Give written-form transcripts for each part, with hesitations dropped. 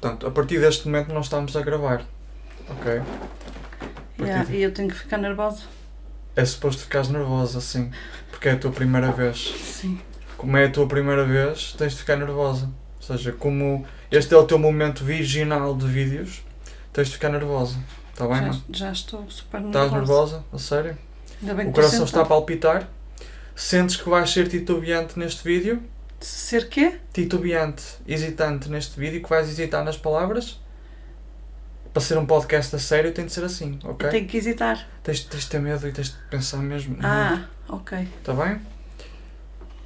Portanto, a partir deste momento nós estamos a gravar. Ok? E eu tenho que ficar nervosa? É suposto ficares nervosa, sim. Porque é a tua primeira vez. Sim. Como é a tua primeira vez, tens de ficar nervosa. Ou seja, como este é o teu momento virginal de vídeos, tens de ficar nervosa. Está bem, já estou super nervosa. Estás nervosa? A sério? Ainda bem que o coração está a palpitar? Sentes que vais ser titubeante neste vídeo? Ser quê? Titubeante, hesitante neste vídeo, que vais hesitar nas palavras? Para ser um podcast a sério tem de ser assim, ok? Eu tenho que hesitar. Tens de ter medo e tens de pensar mesmo. Ok. Está bem?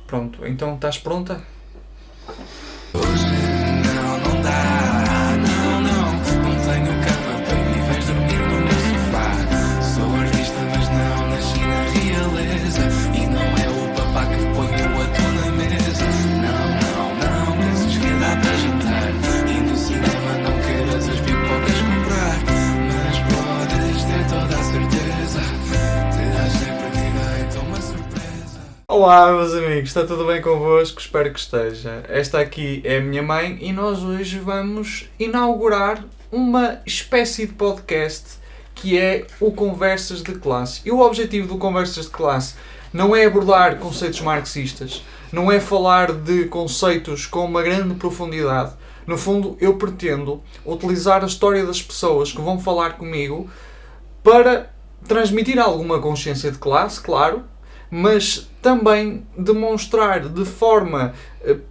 Pronto, então estás pronta? Hoje não dá, não tenho cama, baby, vais dormir no meu sofá. Sou artista, mas não nasci na realeza, e não é o papá que põe o atum na mesa. Não, penses que dá para jantar, e no cinema não queiras as pipocas comprar, mas podes ter toda a certeza, terás sempre direito a uma surpresa. Olá, meus amigos, está tudo bem convosco? Espero que esteja. Esta aqui é a minha mãe e nós hoje vamos inaugurar uma espécie de podcast que é o Conversas de Classe. E o objetivo do Conversas de Classe não é abordar conceitos marxistas, não é falar de conceitos com uma grande profundidade. No fundo, eu pretendo utilizar a história das pessoas que vão falar comigo para transmitir alguma consciência de classe, claro, mas também demonstrar de forma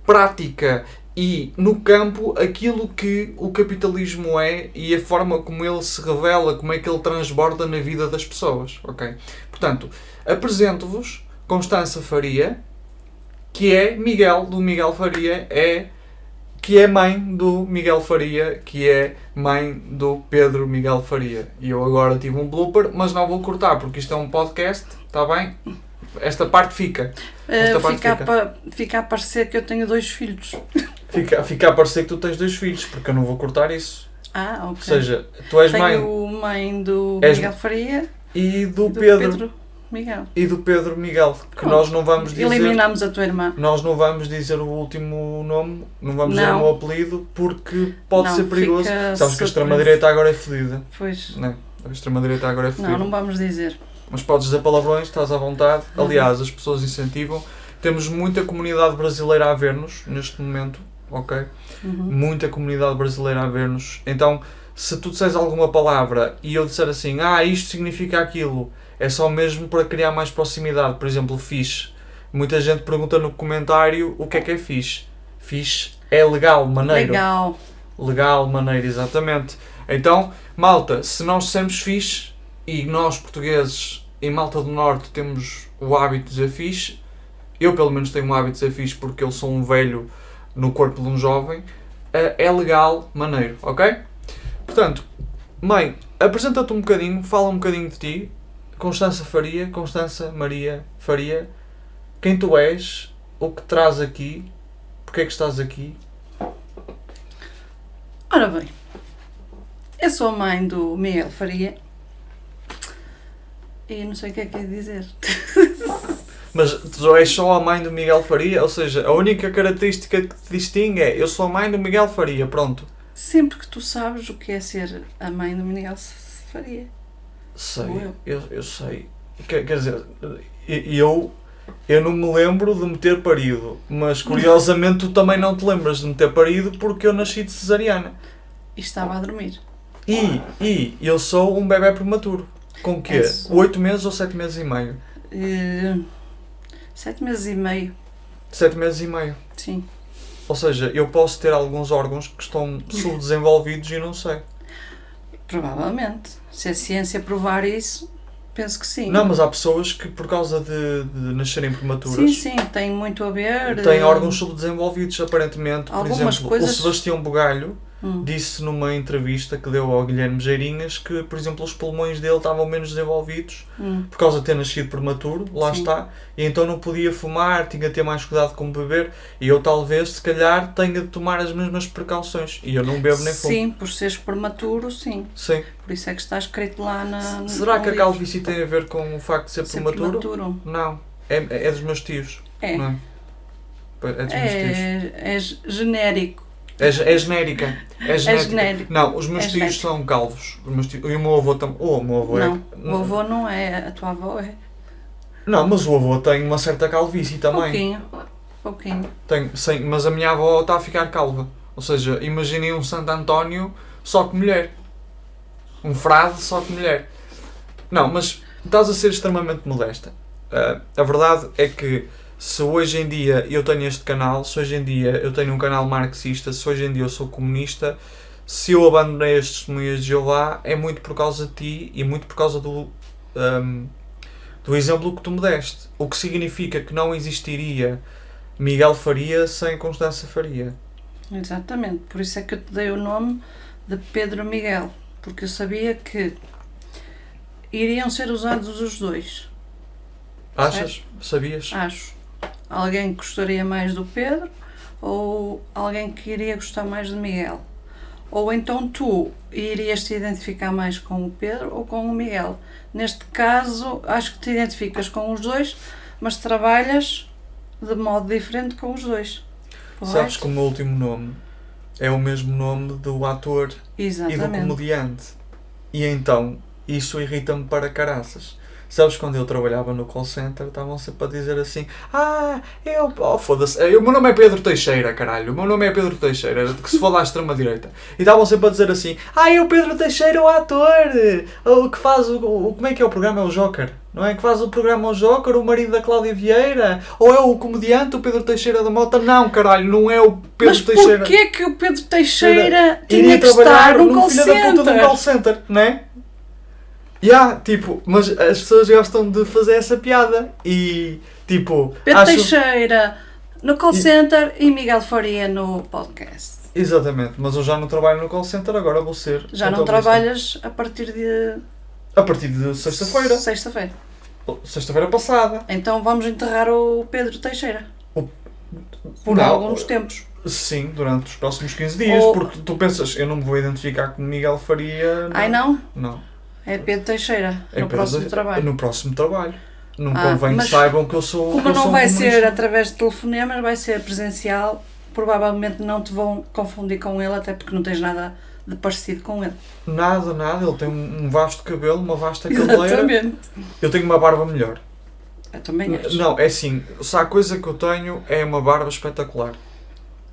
prática e no campo aquilo que o capitalismo é e a forma como ele se revela, como é que ele transborda na vida das pessoas. Ok? Portanto, apresento-vos Constança Faria, que é Miguel, do Miguel Faria, que é mãe do Miguel Faria, que é mãe do Pedro Miguel Faria. E eu agora tive um blooper, mas não vou cortar, porque isto é um podcast, está bem? Esta parte fica. Fica a parecer que eu tenho 2 filhos. Fica a parecer que tu tens 2 filhos, porque eu não vou cortar isso. Ok. Ou seja, tu és tenho mãe do Miguel Faria e do Pedro Miguel. E do Pedro Miguel, que nós não vamos dizer... Eliminamos a tua irmã. Nós não vamos dizer o último nome, não vamos dizer o meu apelido, porque pode ser perigoso. Sabes que a extrema-direita agora é fodida. Pois. Não, a extrema-direita agora é fodida. Não vamos dizer. Mas podes dizer palavrões, estás à vontade. Aliás, as pessoas incentivam. Temos muita comunidade brasileira a ver-nos neste momento, ok? Muita comunidade brasileira a ver-nos. Então, se tu disseres alguma palavra e eu disser assim, isto significa aquilo, é só mesmo para criar mais proximidade. Por exemplo, fixe. Muita gente pergunta no comentário o que é fixe. Fixe é legal, maneiro. Legal, maneiro, exatamente. Então, malta, se nós dissermos fixe, e nós portugueses em Malta do Norte temos o hábito de dizer fixe, eu pelo menos tenho o hábito de dizer fixe porque eu sou um velho no corpo de um jovem, é legal, maneiro, ok? Portanto, mãe, apresenta-te um bocadinho, fala um bocadinho de ti, Constança Maria Faria, quem tu és, o que traz aqui, porque é que estás aqui? Ora bem, eu sou a mãe do Miguel Faria e não sei o que é que é dizer. Mas tu és só a mãe do Miguel Faria? Ou seja, a única característica que te distingue é eu sou a mãe do Miguel Faria, pronto. Sempre que tu sabes o que é ser a mãe do Miguel Faria. Sei, eu sei. Quer dizer, eu não me lembro de me ter parido, mas curiosamente tu também não te lembras de me ter parido porque eu nasci de cesariana. E estava a dormir. E eu sou um bebé prematuro. Com o quê? 8 meses ou 7 meses e meio? 7 meses e meio. 7 meses e meio? Sim. Ou seja, eu posso ter alguns órgãos que estão subdesenvolvidos e não sei. Provavelmente. Se a ciência provar isso, penso que sim. Não, mas há pessoas que por causa de nascerem prematuras... Sim, tem muito a ver. Têm órgãos subdesenvolvidos, aparentemente. Por Algumas exemplo, coisas... o Sebastião Bugalho disse numa entrevista que deu ao Guilherme Geirinhas que, por exemplo, os pulmões dele estavam menos desenvolvidos por causa de ter nascido prematuro, lá está, e então não podia fumar, tinha de ter mais cuidado com beber, e eu talvez, se calhar, tenha de tomar as mesmas precauções, e eu não bebo nem fumo. Sim, por seres prematuro, sim. Sim. Por isso é que está escrito lá na... Será que a calvície tem a ver com o facto de ser prematuro? Prematuro? Não, é dos meus tios. É. Não é? É dos meus tios. É genérico. É genérica. É genérica. genérico. Não, os meus É tios genérico. são calvos. E o meu avô também. O meu avô Não, é. o avô não é, a tua avó é. Não, mas o avô tem uma certa calvície também. Pouquinho. Mas a minha avó está a ficar calva. Ou seja, imaginem um Santo António só que mulher. Um frade só que mulher. Não, mas estás a ser extremamente modesta. A verdade é que se hoje em dia eu tenho este canal, se hoje em dia eu tenho um canal marxista, se hoje em dia eu sou comunista, se eu abandonei as testemunhas de Jeová, é muito por causa de ti e muito por causa do exemplo que tu me deste. O que significa que não existiria Miguel Faria sem Constança Faria. Exatamente. Por isso é que eu te dei o nome de Pedro Miguel. Porque eu sabia que iriam ser usados os dois. Achas? Sabias? Acho. Alguém que gostaria mais do Pedro ou alguém que iria gostar mais de Miguel. Ou então tu irias te identificar mais com o Pedro ou com o Miguel. Neste caso, acho que te identificas com os dois, mas trabalhas de modo diferente com os dois. Sabes Correto? que o meu último nome é o mesmo nome do ator e do Exatamente. comediante. E então, isso irrita-me para caraças. Sabes, quando eu trabalhava no call center, estavam sempre a dizer assim: foda-se, o meu nome é Pedro Teixeira, caralho, o meu nome é Pedro Teixeira, que se for lá à extrema-direita. E estavam sempre a dizer assim: o Pedro Teixeira, o ator, o que faz como é que é o programa? É o Joker, não é? Que faz o programa o Joker, o marido da Cláudia Vieira, ou é o comediante, o Pedro Teixeira da Mota? Não, caralho, não é o Pedro Mas Teixeira. Mas porquê que o Pedro Teixeira Iria tinha que trabalhar estar num num call filho da puta de um center? call center, não é? Mas as pessoas gostam de fazer essa piada e, tipo... Pedro Teixeira no call center e Miguel Faria no podcast. Exatamente, mas eu já não trabalho no call center, agora vou ser... Já não trabalhas a partir de... A partir de sexta-feira. Sexta-feira passada. Então vamos enterrar o Pedro Teixeira. Por Não, alguns tempos. Sim, durante os próximos 15 dias, porque tu pensas, eu não me vou identificar com Miguel Faria... Ai não? Não. É Pedro Teixeira, no próximo trabalho. No próximo trabalho. Não convém que saibam que eu sou... Como não vai ser através de telefonemas, vai ser presencial, provavelmente não te vão confundir com ele, até porque não tens nada de parecido com ele. Nada, ele tem um vasto cabelo, uma vasta cabeleira. Exatamente. Eu tenho uma barba melhor. Eu também acho. Não, é assim, se há coisa que eu tenho é uma barba espetacular.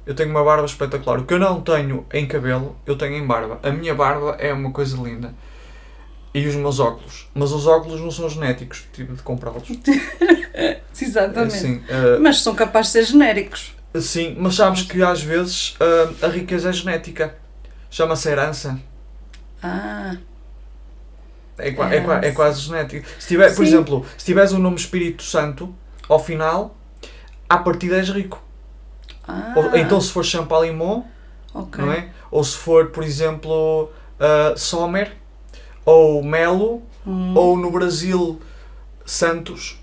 Eu tenho uma barba espetacular. O que eu não tenho em cabelo, eu tenho em barba. A minha barba é uma coisa linda. E os meus óculos. Mas os óculos não são genéticos, tive de comprá-los. Exatamente. Assim, mas são capazes de ser genéricos. Sim, mas sabes que às vezes a riqueza é genética. Chama-se herança. É quase genético. Se tiver, por exemplo, se tiveres o nome Espírito Santo, ao final, à partida és rico. Então se for Champalimau, não é? Ou se for, por exemplo, Sommer, ou Melo, ou no Brasil, Santos.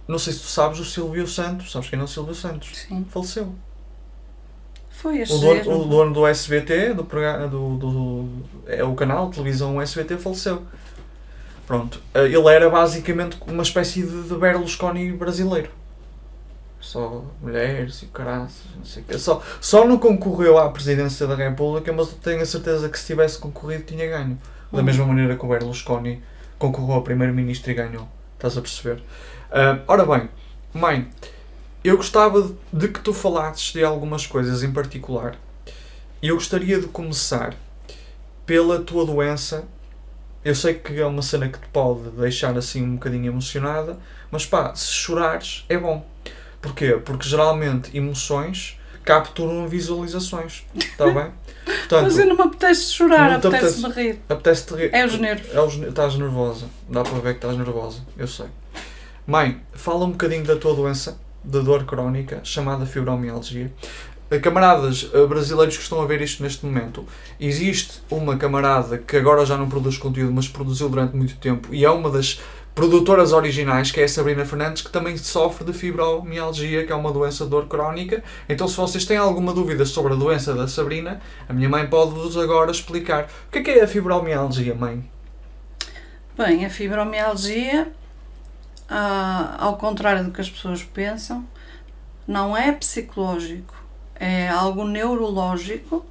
Não sei se tu sabes o Silvio Santos. Sabes quem é o Silvio Santos? Sim. Faleceu. Foi o dono do SBT, do programa, o canal de televisão SBT, faleceu. Pronto. Ele era basicamente uma espécie de Berlusconi brasileiro. Só mulheres e caraças, não sei o quê. Só não concorreu à presidência da República, mas eu tenho a certeza que se tivesse concorrido tinha ganho. Da mesma maneira que o Berlusconi concorreu a primeiro-ministro e ganhou. Estás a perceber? Ora bem, mãe, eu gostava de que tu falasses de algumas coisas em particular. E eu gostaria de começar pela tua doença. Eu sei que é uma cena que te pode deixar assim um bocadinho emocionada, mas pá, se chorares é bom. Porquê? Porque geralmente emoções capturam visualizações. Está bem? Portanto, mas eu não me apetece chorar, apetece-me rir. Apetece-te rir. É os nervos. Estás nervosa. Dá para ver que estás nervosa. Eu sei. Mãe, fala um bocadinho da tua doença de dor crónica chamada fibromialgia. Camaradas brasileiros que estão a ver isto neste momento, existe uma camarada que agora já não produz conteúdo, mas produziu durante muito tempo e é uma das produtoras originais, que é a Sabrina Fernandes, que também sofre de fibromialgia, que é uma doença de dor crónica. Então, se vocês têm alguma dúvida sobre a doença da Sabrina, a minha mãe pode-vos agora explicar. O que é a fibromialgia, mãe? Bem, a fibromialgia, ao contrário do que as pessoas pensam, não é psicológico, É algo neurológico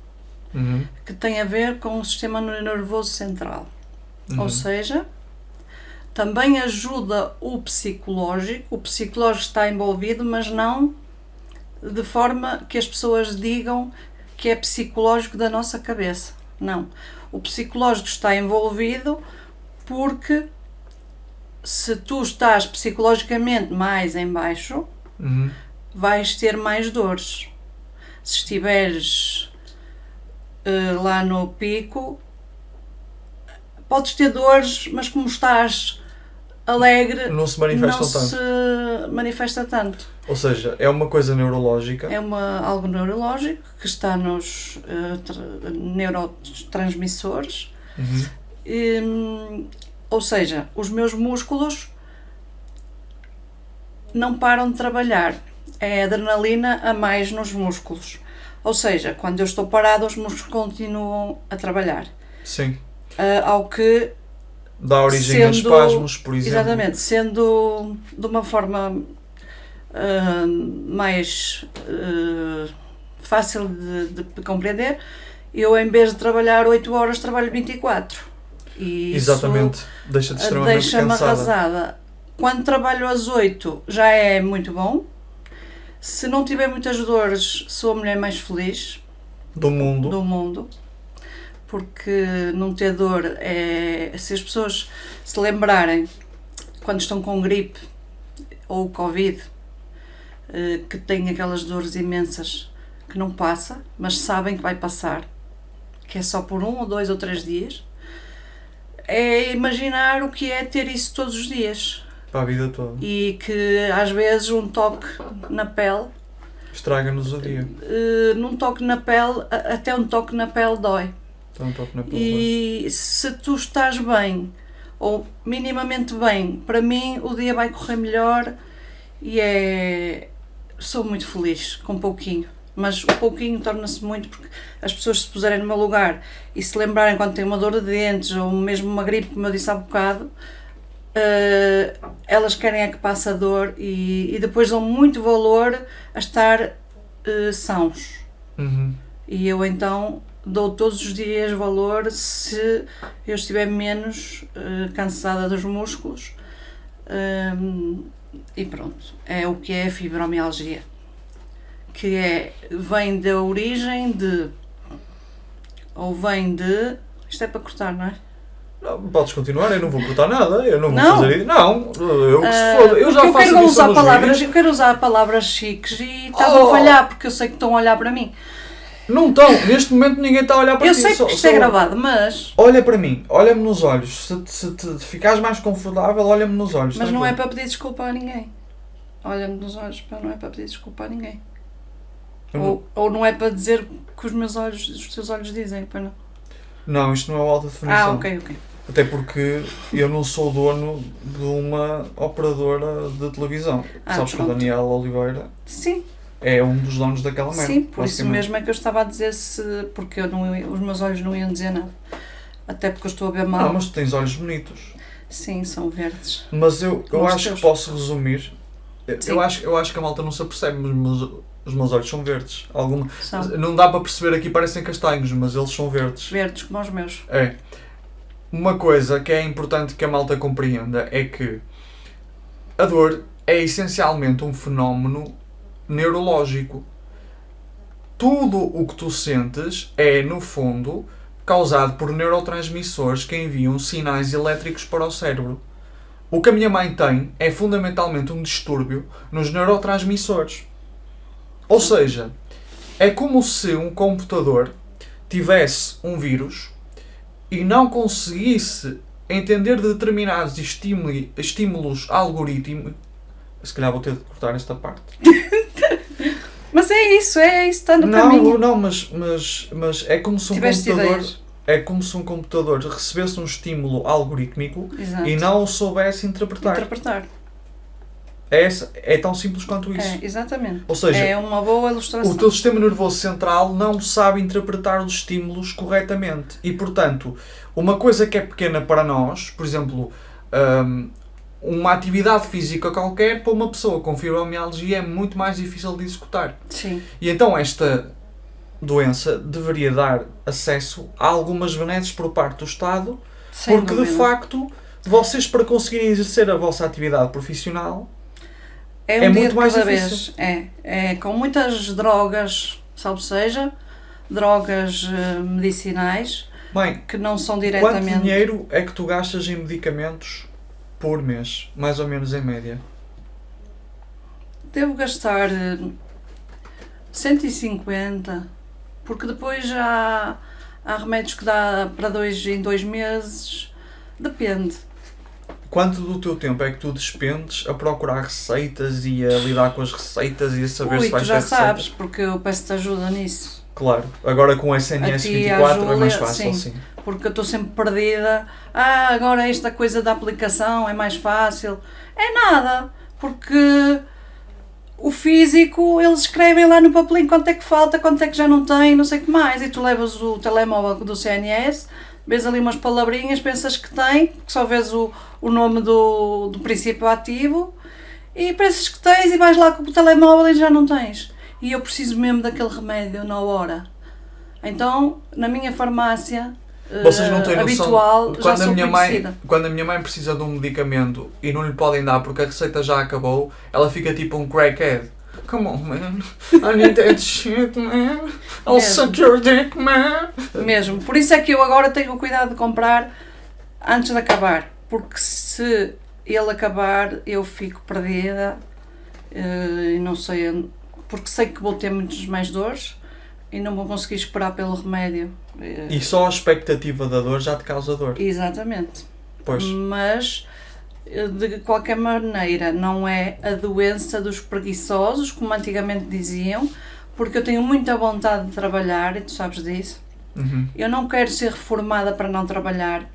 Uhum. que tem a ver com o sistema nervoso central. Uhum. Ou seja, também ajuda o psicológico está envolvido, mas não de forma que as pessoas digam que é psicológico da nossa cabeça. Não. O psicológico está envolvido porque se tu estás psicologicamente mais em baixo, Uhum. vais ter mais dores. Se estiveres lá no pico, podes ter dores, mas como estás alegre, Não se manifestam não tanto. se manifesta tanto. Ou seja, é uma coisa neurológica. É algo neurológico que está nos neurotransmissores. Uhum. Ou seja, os meus músculos não param de trabalhar. É adrenalina a mais nos músculos. Ou seja, quando eu estou parado, os músculos continuam a trabalhar. Sim. Ao que, Dá origem a espasmos, por exemplo. exatamente, sendo de uma forma mais fácil de compreender, eu em vez de trabalhar 8 horas, trabalho 24. E Exatamente. Deixa-te isso extremamente deixa-me cansada. arrasada. Quando trabalho às 8 já é muito bom. Se não tiver muitas dores, sou a mulher mais feliz Do mundo. do mundo. Porque não ter dor é... Se as pessoas se lembrarem, quando estão com gripe ou Covid, que têm aquelas dores imensas que não passa, mas sabem que vai passar, que é só por 1 ou 2 ou 3 dias, é imaginar o que é ter isso todos os dias. Para a vida toda. E que às vezes um toque na pele, Estraga-nos o dia. num toque na pele, até um toque na pele dói. Então, toque na pele. E se tu estás bem, ou minimamente bem, para mim o dia vai correr melhor e sou muito feliz com pouquinho. Mas o pouquinho torna-se muito porque as pessoas se puserem no meu lugar e se lembrarem quando têm uma dor de dentes ou mesmo uma gripe, como eu disse há bocado, elas querem é que passe a dor e depois dão muito valor a estar sãos. Uhum. E eu então dou todos os dias valor se eu estiver menos cansada dos músculos. E pronto, é o que é a fibromialgia, que vem da origem de, ou vem de, isto é para cortar, não é? Não, podes continuar, eu não vou cortar nada, eu não vou Não? fazer isso. Não, eu que se foda. Eu já Porque faço quero edição usar nos palavras, vídeos. eu quero usar palavras chiques e estava a falhar, porque eu sei que estão a olhar para mim. Não estão, neste momento ninguém está a olhar para Eu ti. sei que isto é gravado, mas Olha para mim, olha-me nos olhos. Se te ficares mais confortável, olha-me nos olhos. não é tranquilo. para pedir desculpa a ninguém. Olha-me nos olhos, não é para pedir desculpa a ninguém. Ou não é para dizer que os teus olhos dizem, para não. Não, isto não é alta definição. Ok. Até porque eu não sou dono de uma operadora de televisão. Sabes que o pronto. Daniel Oliveira Sim, é um dos donos daquela merda. sim, por isso basicamente. mesmo é que eu estava a dizer porque os meus olhos não iam dizer nada. Até porque eu estou a ver mal. Não, mas tu tens olhos bonitos. Sim, são verdes. Mas eu Como os acho teus. que posso resumir. Sim. Eu acho que a malta não se apercebe, mas os meus olhos são verdes. São Não dá para perceber aqui, parecem castanhos, mas eles são verdes. verdes como os meus. É. Uma coisa que é importante que a malta compreenda é que a dor é essencialmente um fenómeno neurológico. Tudo o que tu sentes é, no fundo, causado por neurotransmissores que enviam sinais elétricos para o cérebro. O que a minha mãe tem é fundamentalmente um distúrbio nos neurotransmissores. Ou seja, é como se um computador tivesse um vírus e não conseguisse entender determinados estímulos algoritmos. Se calhar vou ter de cortar esta parte. Mas é isso, está no caminho. Não, mas é como se um Tiveste computador. ideias. É como se um computador recebesse um estímulo algorítmico Exato. e não o soubesse interpretar. É tão simples quanto isso. É, exatamente. Ou seja, É uma boa ilustração. o teu sistema nervoso central não sabe interpretar os estímulos corretamente. E, portanto, uma coisa que é pequena para nós, por exemplo, uma atividade física qualquer, para uma pessoa com fibromialgia é muito mais difícil de executar. Sim. E então esta doença deveria dar acesso a algumas benesses por parte do Estado, Sem porque dúvida. de facto, vocês para conseguirem exercer a vossa atividade profissional, É é um dia muito de mais cada difícil. vez. É com muitas drogas, salvo seja, drogas medicinais, bem, que não são quanto diretamente... dinheiro é que tu gastas em medicamentos por mês, mais ou menos em média? Devo gastar 150, porque depois há remédios que dá para 2 em 2 meses, depende. Quanto do teu tempo é que tu despendes a procurar receitas e a lidar com as receitas e a saber Ui, se vais tu ter já receita? sabes, porque eu peço-te ajuda nisso. Claro, agora com o SNS A ti, à 24 é mais Júlia, fácil, sim. sim. Porque eu estou sempre perdida. Agora esta coisa da aplicação é mais fácil. É nada, porque o físico, eles escrevem lá no papelinho quanto é que falta, quanto é que já não tem, não sei o que mais. E tu levas o telemóvel do CNS, vês ali umas palavrinhas, pensas que tem, que só vês o nome do princípio ativo, e pensas que tens e vais lá com o telemóvel e já não tens. E eu preciso mesmo daquele remédio na hora. Então, na minha farmácia Vocês não têm noção, habitual, já quando sou conhecida. quando a minha mãe precisa de um medicamento e não lhe podem dar porque a receita já acabou, ela fica tipo um crackhead. Come on, man. I need that shit, man. I'll suck your dick, man. Mesmo. Por isso é que eu agora tenho o cuidado de comprar antes de acabar. Porque se ele acabar, eu fico perdida e não sei... Porque sei que vou ter muitas mais dores e não vou conseguir esperar pelo remédio. E só a expectativa da dor já te causa dor. Exatamente. Pois. Mas, de qualquer maneira, não é a doença dos preguiçosos, como antigamente diziam, porque eu tenho muita vontade de trabalhar, e tu sabes disso. Uhum. Eu não quero ser reformada para não trabalhar.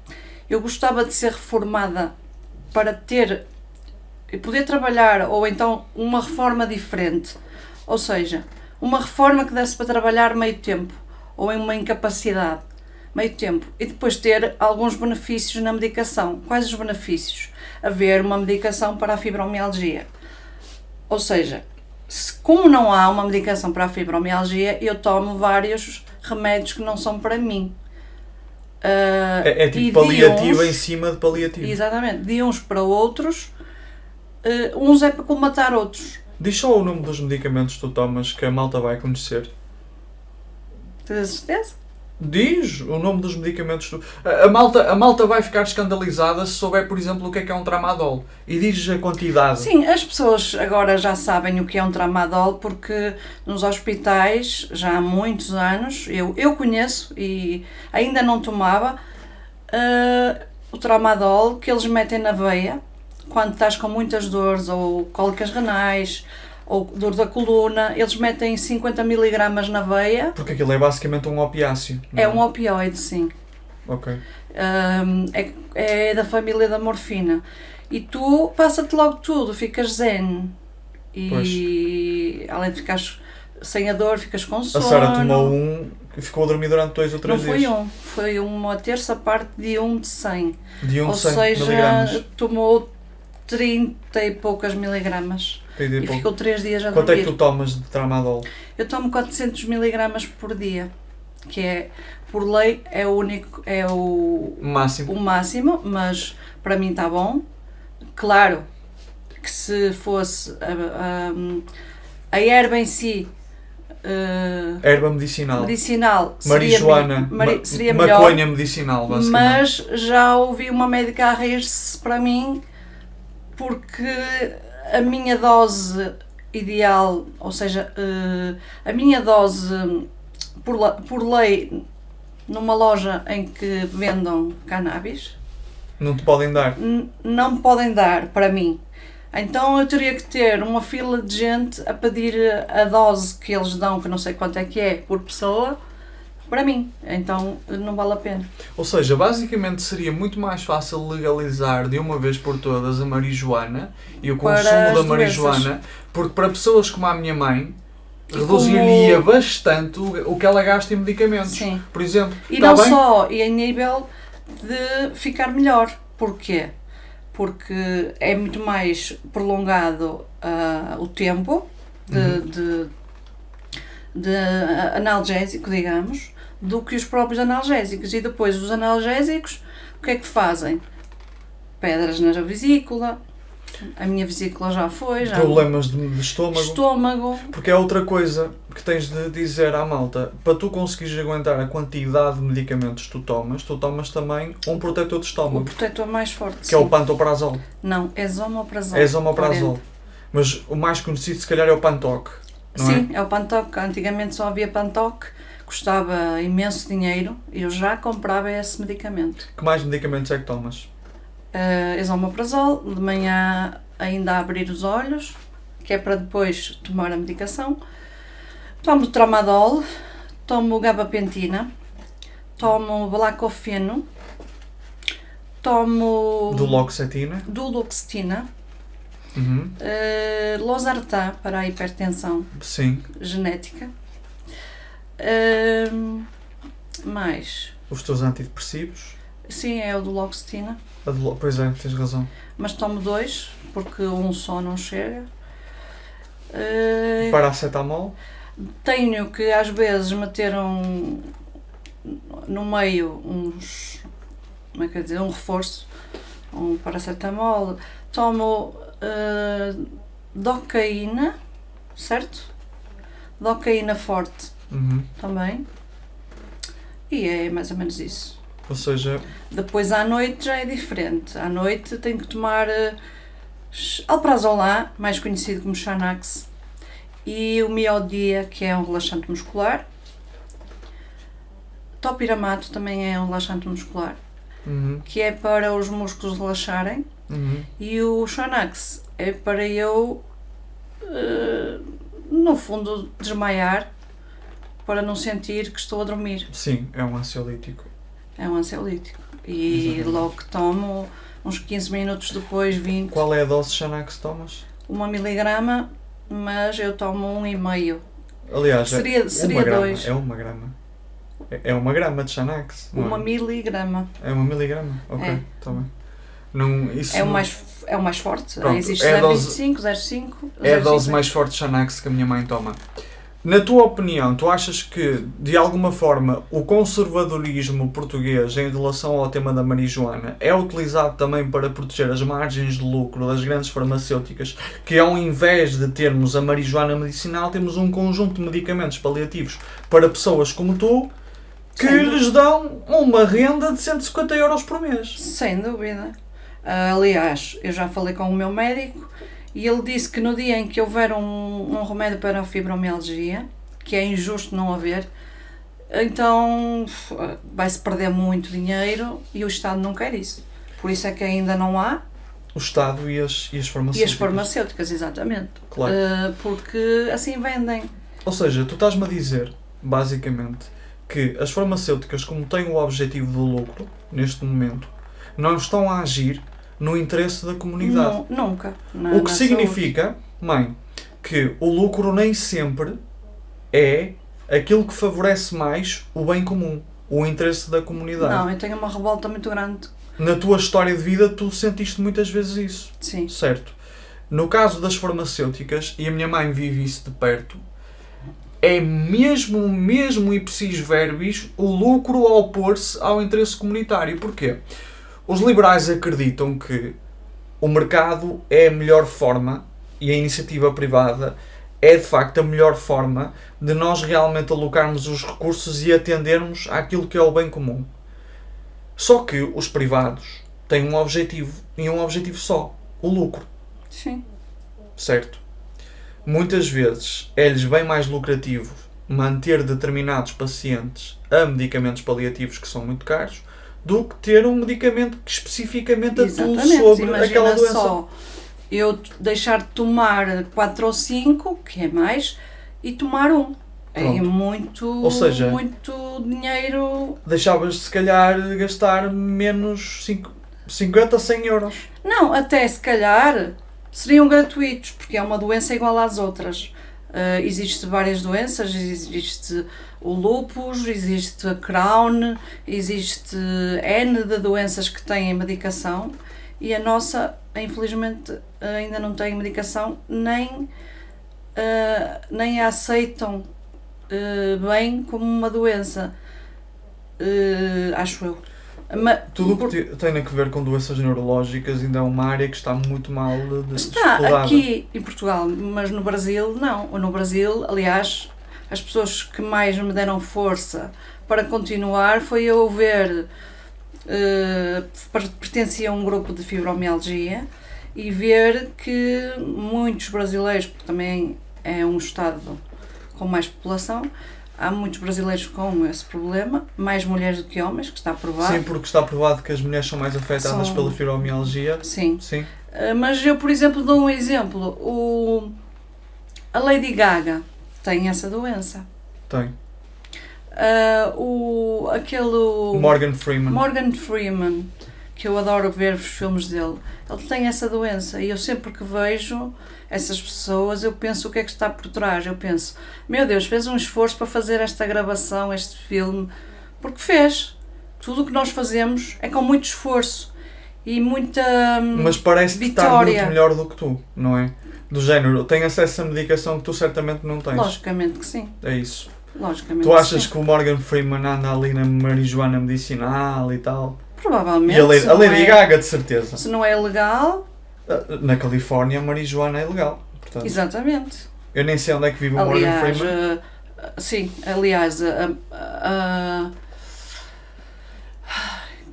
Eu gostava de ser reformada para poder trabalhar, ou então uma reforma diferente. Ou seja, uma reforma que desse para trabalhar meio tempo, ou em uma incapacidade, meio tempo, e depois ter alguns benefícios na medicação. Quais os benefícios? Haver uma medicação para a fibromialgia. Ou seja, como não há uma medicação para a fibromialgia, eu tomo vários remédios que não são para mim. É e tipo de paliativo uns- em cima de paliativo. Exatamente, de uns para outros, uns é para colmatar outros. Diz só o nome dos medicamentos que tu tomas que a malta vai conhecer. Tens a certeza? Diz o nome dos medicamentos. A malta vai ficar escandalizada se souber, por exemplo, o que é um tramadol. E diz a quantidade. Sim, as pessoas agora já sabem o que é um tramadol, porque nos hospitais, já há muitos anos, eu conheço e ainda não tomava, o tramadol que eles metem na veia, quando estás com muitas dores, ou cólicas renais, ou dor da coluna, eles metem 50 mg na veia. Porque aquilo é basicamente um opiáceo. não É um opioide, sim. Ok. É da família da morfina. E tu passa-te logo tudo, ficas zen. E além de ficares sem a dor, ficas com sono. A Sara tomou um e ficou a dormir durante 2 ou 3 Não foi dias. foi uma terça parte de 1 de 100. De Ou 100 seja, miligramas. tomou 30 e poucas miligramas. Tem de E pouco. ficou 3 dias a Quanto é dormir. que tu tomas de tramadol? Eu tomo 400 miligramas por dia, que é, por lei, é o único, é o Máximo. máximo, mas para mim está bom. Claro que se fosse a erva em si Erva medicinal. medicinal, Marijuana. seria melhor, Maconha medicinal, basicamente. mas já ouvi uma médica a rir-se para mim, porque a minha dose ideal, ou seja, a minha dose por lei numa loja em que vendam cannabis, Não te podem dar. não me podem dar para mim. Então eu teria que ter uma fila de gente a pedir a dose que eles dão, que não sei quanto é que é por pessoa, para mim. Então não vale a pena. Ou seja, basicamente seria muito mais fácil legalizar de uma vez por todas a marijuana e o Para consumo as da marijuana, doenças. porque para pessoas como a minha mãe, E reduziria bastante o que ela gasta em medicamentos. Sim. Por exemplo, E está não bem? só, e em nível de ficar melhor. Porquê? porque é muito mais prolongado o tempo de analgésico, digamos, do que os próprios analgésicos. E depois os analgésicos, o que é que fazem? Pedras na vesícula, a minha vesícula já foi. Problemas de estômago. Estômago. Porque é outra coisa que tens de dizer à malta. Para tu conseguires aguentar a quantidade de medicamentos que tu tomas também um protetor de O estômago. protetor mais forte, Que é o pantoprazol. Não, é esomeprazol. É esomeprazol. Mas o mais conhecido se calhar é o Pantoc. Não Sim, é o Pantoc. Antigamente só havia Pantoc, custava imenso dinheiro e eu já comprava esse medicamento. Que mais medicamentos é que tomas? Esomeprazol, de manhã ainda a abrir os olhos, que é para depois tomar a medicação. Tomo tramadol, tomo gabapentina, tomo balacofeno, tomo Duloxetina. duloxetina, Uhum. losartán para a hipertensão Sim. genética. Mais, Os teus antidepressivos. sim, é o duloxetina, Pois é, tens razão. mas tomo 2 porque um só não chega. Paracetamol. Tenho que às vezes meter no meio como é que é dizer, um reforço, um paracetamol. Tomo docaína, certo? Docaína forte Uhum. também. E é mais ou menos isso. Ou seja, Depois à noite já é diferente. À noite tenho que tomar alprazolam, mais conhecido como Xanax, e o Miodia, que é um relaxante muscular. Topiramato também é um relaxante muscular, uhum. que é para os músculos relaxarem. Uhum. E o Xanax é para eu, no fundo, desmaiar, para não sentir que estou a dormir. Sim, é um ansiolítico. É um ansiolítico. E Exatamente. logo que tomo, uns 15 minutos depois, 20, Qual é a dose de Xanax que tomas? 1 miligrama, mas eu tomo 1,5. Aliás, Seria uma grama. 2. É 1 grama. É 1 grama de Xanax. Não 1 é? miligrama. É 1 miligrama? Ok, É. está bem. Não, isso É o não- mais forte. Pronto, Existe é a 0,25, 0,5. é a 0,5. dose mais forte de Xanax que a minha mãe toma. Na tua opinião, tu achas que, de alguma forma, o conservadorismo português em relação ao tema da marijuana é utilizado também para proteger as margens de lucro das grandes farmacêuticas, que ao invés de termos a marijuana medicinal, temos um conjunto de medicamentos paliativos para pessoas como tu, que Sem dúvida. lhes dão uma renda de 150 euros por mês? Sem dúvida. Aliás, eu já falei com o meu médico e ele disse que no dia em que houver um remédio para a fibromialgia, que é injusto não haver, então vai-se perder muito dinheiro e o Estado não quer isso. Por isso é que ainda não há. O Estado e as E farmacêuticas. as farmacêuticas, exatamente. Claro. Porque assim vendem. Ou seja, tu estás-me a dizer, basicamente, que as farmacêuticas, como têm o objetivo do lucro, neste momento, não estão a agir no interesse da comunidade. Nunca. O que significa, mãe, que o lucro nem sempre é aquilo que favorece mais o bem comum, o interesse da comunidade. Não, eu tenho uma revolta muito grande. Na tua história de vida, tu sentiste muitas vezes isso, Sim. certo? No caso das farmacêuticas, e a minha mãe vive isso de perto, é mesmo ipsis verbis o lucro a opor-se ao interesse comunitário. Porquê? Os liberais acreditam que o mercado é a melhor forma e a iniciativa privada é de facto a melhor forma de nós realmente alocarmos os recursos e atendermos àquilo que é o bem comum. Só que os privados têm um objetivo e um objetivo só, o lucro, Sim. certo? Muitas vezes é-lhes bem mais lucrativo manter determinados pacientes a medicamentos paliativos que são muito caros do que ter um medicamento que especificamente atue sobre Imagina aquela doença. só eu deixar de tomar 4 ou 5, que é mais, e tomar um. É Pronto. muito, Ou seja, muito dinheiro. Deixavas se calhar gastar menos 50, 100 euros. Não, até se calhar seriam gratuitos, porque é uma doença igual às outras. Existem várias doenças, existe o lúpus, existe a Crohn, existe N de doenças que têm medicação e a nossa, infelizmente, ainda não tem medicação, nem a aceitam bem como uma doença, acho eu. Tudo o que tem a ver com doenças neurológicas ainda é uma área que está muito mal está explorada. aqui em Portugal, mas no Brasil não. No Brasil, aliás, as pessoas que mais me deram força para continuar foi eu ver, pertencia a um grupo de fibromialgia, e ver que muitos brasileiros, porque também é um estado com mais população, há muitos brasileiros com esse problema, mais mulheres do que homens, que está provado. Sim, porque está provado que as mulheres são mais afetadas pela fibromialgia. Sim. Sim. Mas eu, por exemplo, dou um exemplo. A Lady Gaga tem essa doença. Tem. Aquele Morgan Freeman. Morgan Freeman, que eu adoro ver os filmes dele, ele tem essa doença, e eu sempre que vejo essas pessoas, eu penso o que é que está por trás. Eu penso, meu Deus, fez um esforço para fazer esta gravação, este filme, porque fez. Tudo o que nós fazemos é com muito esforço e muita Mas parece que está vitória. muito melhor do que tu, não é? Do género, tem acesso a medicação que tu certamente não tens. Logicamente que sim. É isso. Logicamente Tu achas sim. que o Morgan Freeman anda ali na marijuana medicinal e tal? Provavelmente. E a Lady Gaga, de certeza. Se não é legal. Na Califórnia a marijuana é ilegal. Portanto, Exatamente. eu nem sei onde é que vive o Morgan Freeman. Sim, aliás, o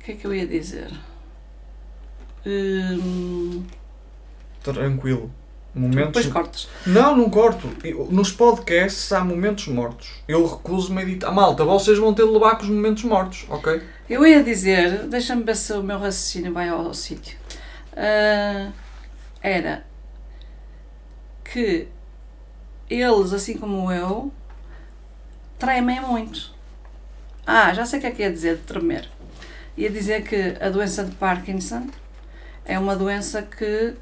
que é que eu ia dizer? Tranquilo. Momentos... Depois cortas. Não corto. Nos podcasts há momentos mortos. Eu recuso-me a editar. Malta, vocês vão ter de levar com os momentos mortos, ok? Eu ia dizer, deixa-me ver se o meu raciocínio vai ao sítio. Era que eles, assim como eu, tremem muito. Já sei o que é que ia dizer de tremer. Ia dizer que a doença de Parkinson é uma doença que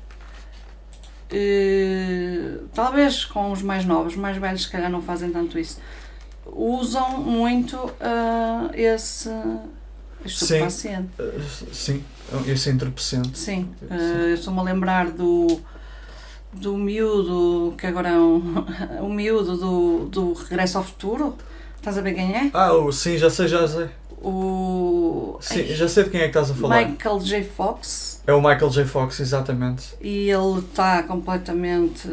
talvez com os mais novos, os mais velhos se calhar não fazem tanto isso, usam muito esse estupefaciente. Sim, esse entorpecente. Sim, eu estou-me a lembrar do miúdo, que agora é o miúdo do Regresso ao Futuro. Estás a ver quem é? Sim, já sei. Sim, já sei de quem é que estás a falar. Michael J. Fox. É o Michael J. Fox, exatamente. E ele está completamente,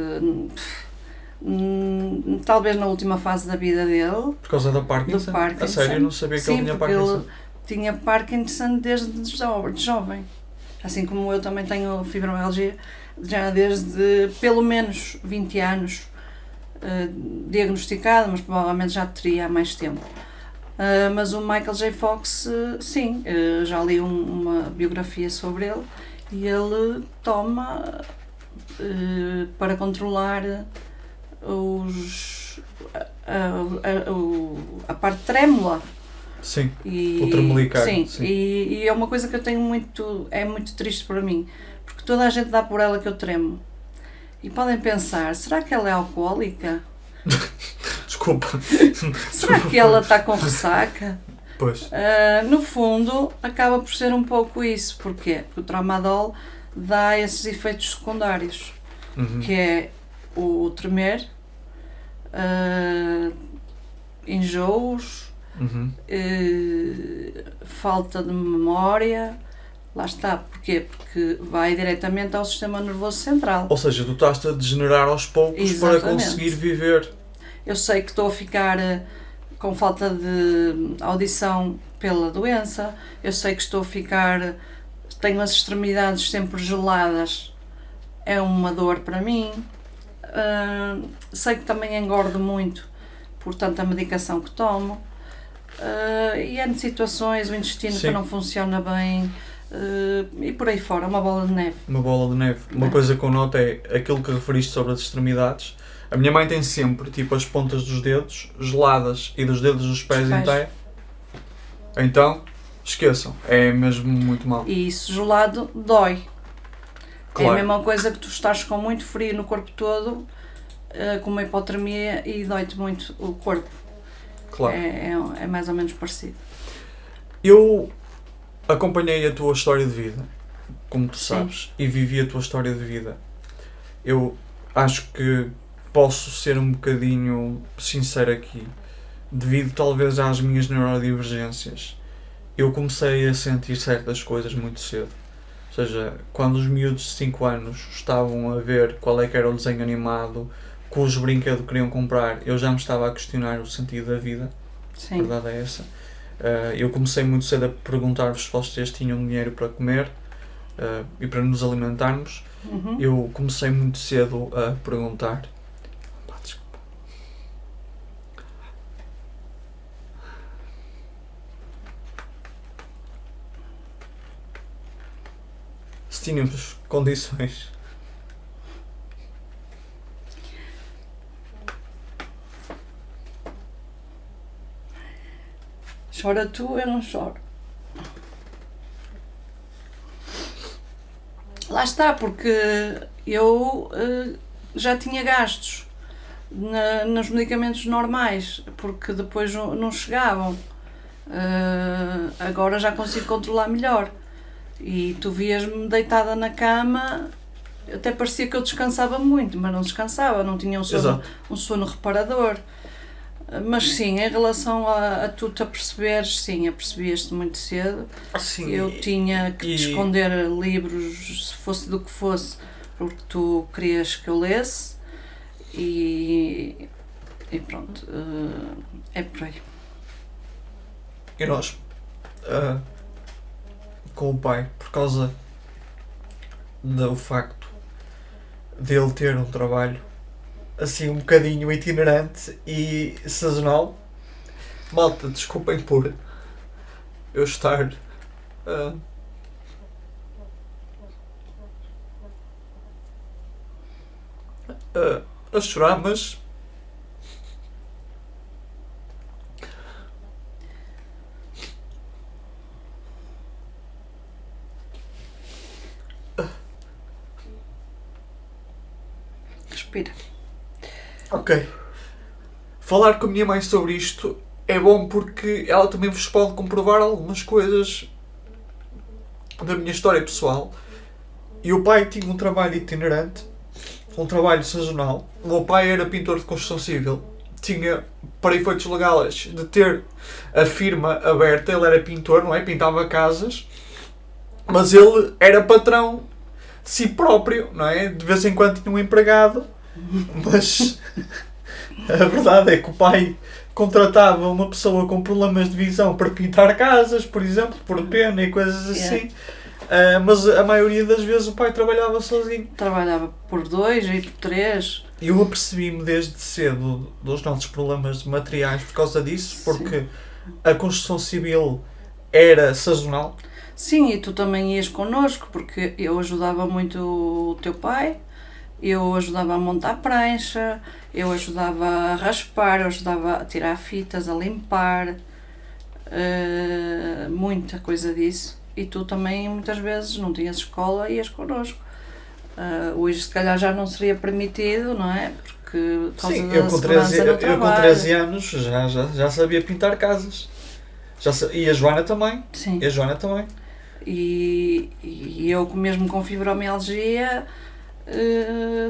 talvez na última fase da vida dele. Por causa da Parkinson? A sério, eu não sabia que ele tinha Parkinson. Ele tinha Parkinson desde jovem. Assim como eu também tenho fibromialgia, já desde pelo menos 20 anos diagnosticado, mas provavelmente já teria há mais tempo. Mas o Michael J. Fox, sim, já li uma biografia sobre ele, e ele toma para controlar a parte trémula. Sim, o tremelicar. Sim. E é uma coisa que eu tenho muito triste para mim, porque toda a gente dá por ela que eu tremo. E podem pensar, será que ela é alcoólica? Desculpa. Será que ela está com ressaca? Pois. No fundo, acaba por ser um pouco isso. Porquê? Porque o tramadol dá esses efeitos secundários, que é o tremer, enjoos, falta de memória. Lá está. Porquê? Porque vai diretamente ao sistema nervoso central. Ou seja, tu estás-te a degenerar aos poucos. Exatamente. Para conseguir viver. Eu sei que estou a ficar com falta de audição pela doença, eu sei que estou a ficar, tenho as extremidades sempre geladas, é uma dor para mim. Sei que também engordo muito por tanta medicação que tomo, e há situações, o intestino que não funciona bem, e por aí fora, uma bola de neve. Uma bola de neve. Uma coisa que eu noto é aquilo que referiste sobre as extremidades. A minha mãe tem sempre, tipo, as pontas dos dedos geladas e dos dedos dos pés em pé. Então, esqueçam, é mesmo muito mal. E isso gelado dói. Claro. É a mesma coisa que tu estás com muito frio no corpo todo, com uma hipotermia, e dói-te muito o corpo. Claro. É mais ou menos parecido. Eu acompanhei a tua história de vida como tu Sim. sabes, e vivi a tua história de vida. Eu acho que posso ser um bocadinho sincero aqui, devido talvez às minhas neurodivergências. Eu comecei a sentir certas coisas muito cedo. Ou seja, quando os miúdos de 5 anos estavam a ver qual é que era o desenho animado, cujo brinquedo queriam comprar, eu já me estava a questionar o sentido da vida. A Sim. verdade é essa. Eu comecei muito cedo a perguntar-vos se vocês tinham dinheiro para comer e para nos alimentarmos. Uhum. Eu comecei muito cedo a perguntar. Pá, desculpa. Se tínhamos condições. Chora tu, eu não choro. Lá está, porque eu já tinha gastos nos medicamentos normais, porque depois não chegavam. Agora já consigo controlar melhor. E tu vias-me deitada na cama, até parecia que eu descansava muito, mas não descansava, não tinha Exato. um sono reparador. Mas sim, em relação a tu te aperceberes, sim, apercebias-te muito cedo. Sim, Eu tinha que te e- esconder livros, se fosse do que fosse, porque tu querias que eu lesse. E pronto, é por aí. E nós, com o pai, por causa do facto de ele ter um trabalho assim um bocadinho itinerante e sazonal, malta, desculpem por eu estar a chorar, mas Respira. ok. Falar com a minha mãe sobre isto é bom porque ela também vos pode comprovar algumas coisas da minha história pessoal. E o pai tinha um trabalho itinerante, um trabalho sazonal. O meu pai era pintor de construção civil. Tinha, para efeitos legais, de ter a firma aberta. Ele era pintor, não é? Pintava casas. Mas ele era patrão de si próprio, não é? De vez em quando tinha um empregado. Mas a verdade é que o pai contratava uma pessoa com problemas de visão para pintar casas, por exemplo, por pena e coisas assim. Mas a maioria das vezes o pai trabalhava sozinho. Trabalhava por 2 e por 3. E eu apercebi-me desde cedo dos nossos problemas materiais por causa disso, porque a construção civil era sazonal. Sim, e tu também ias connosco, porque eu ajudava muito o teu pai, eu ajudava a montar prancha, eu ajudava a raspar, eu ajudava a tirar fitas, a limpar, muita coisa disso. E tu também muitas vezes não tinhas escola e ias connosco. Hoje se calhar já não seria permitido, não é? Porque por causa Sim, da eu com 13, segurança no eu com trabalho. 13 anos já sabia pintar casas. E a Joana também. Sim. E a Joana também. E eu mesmo com fibromialgia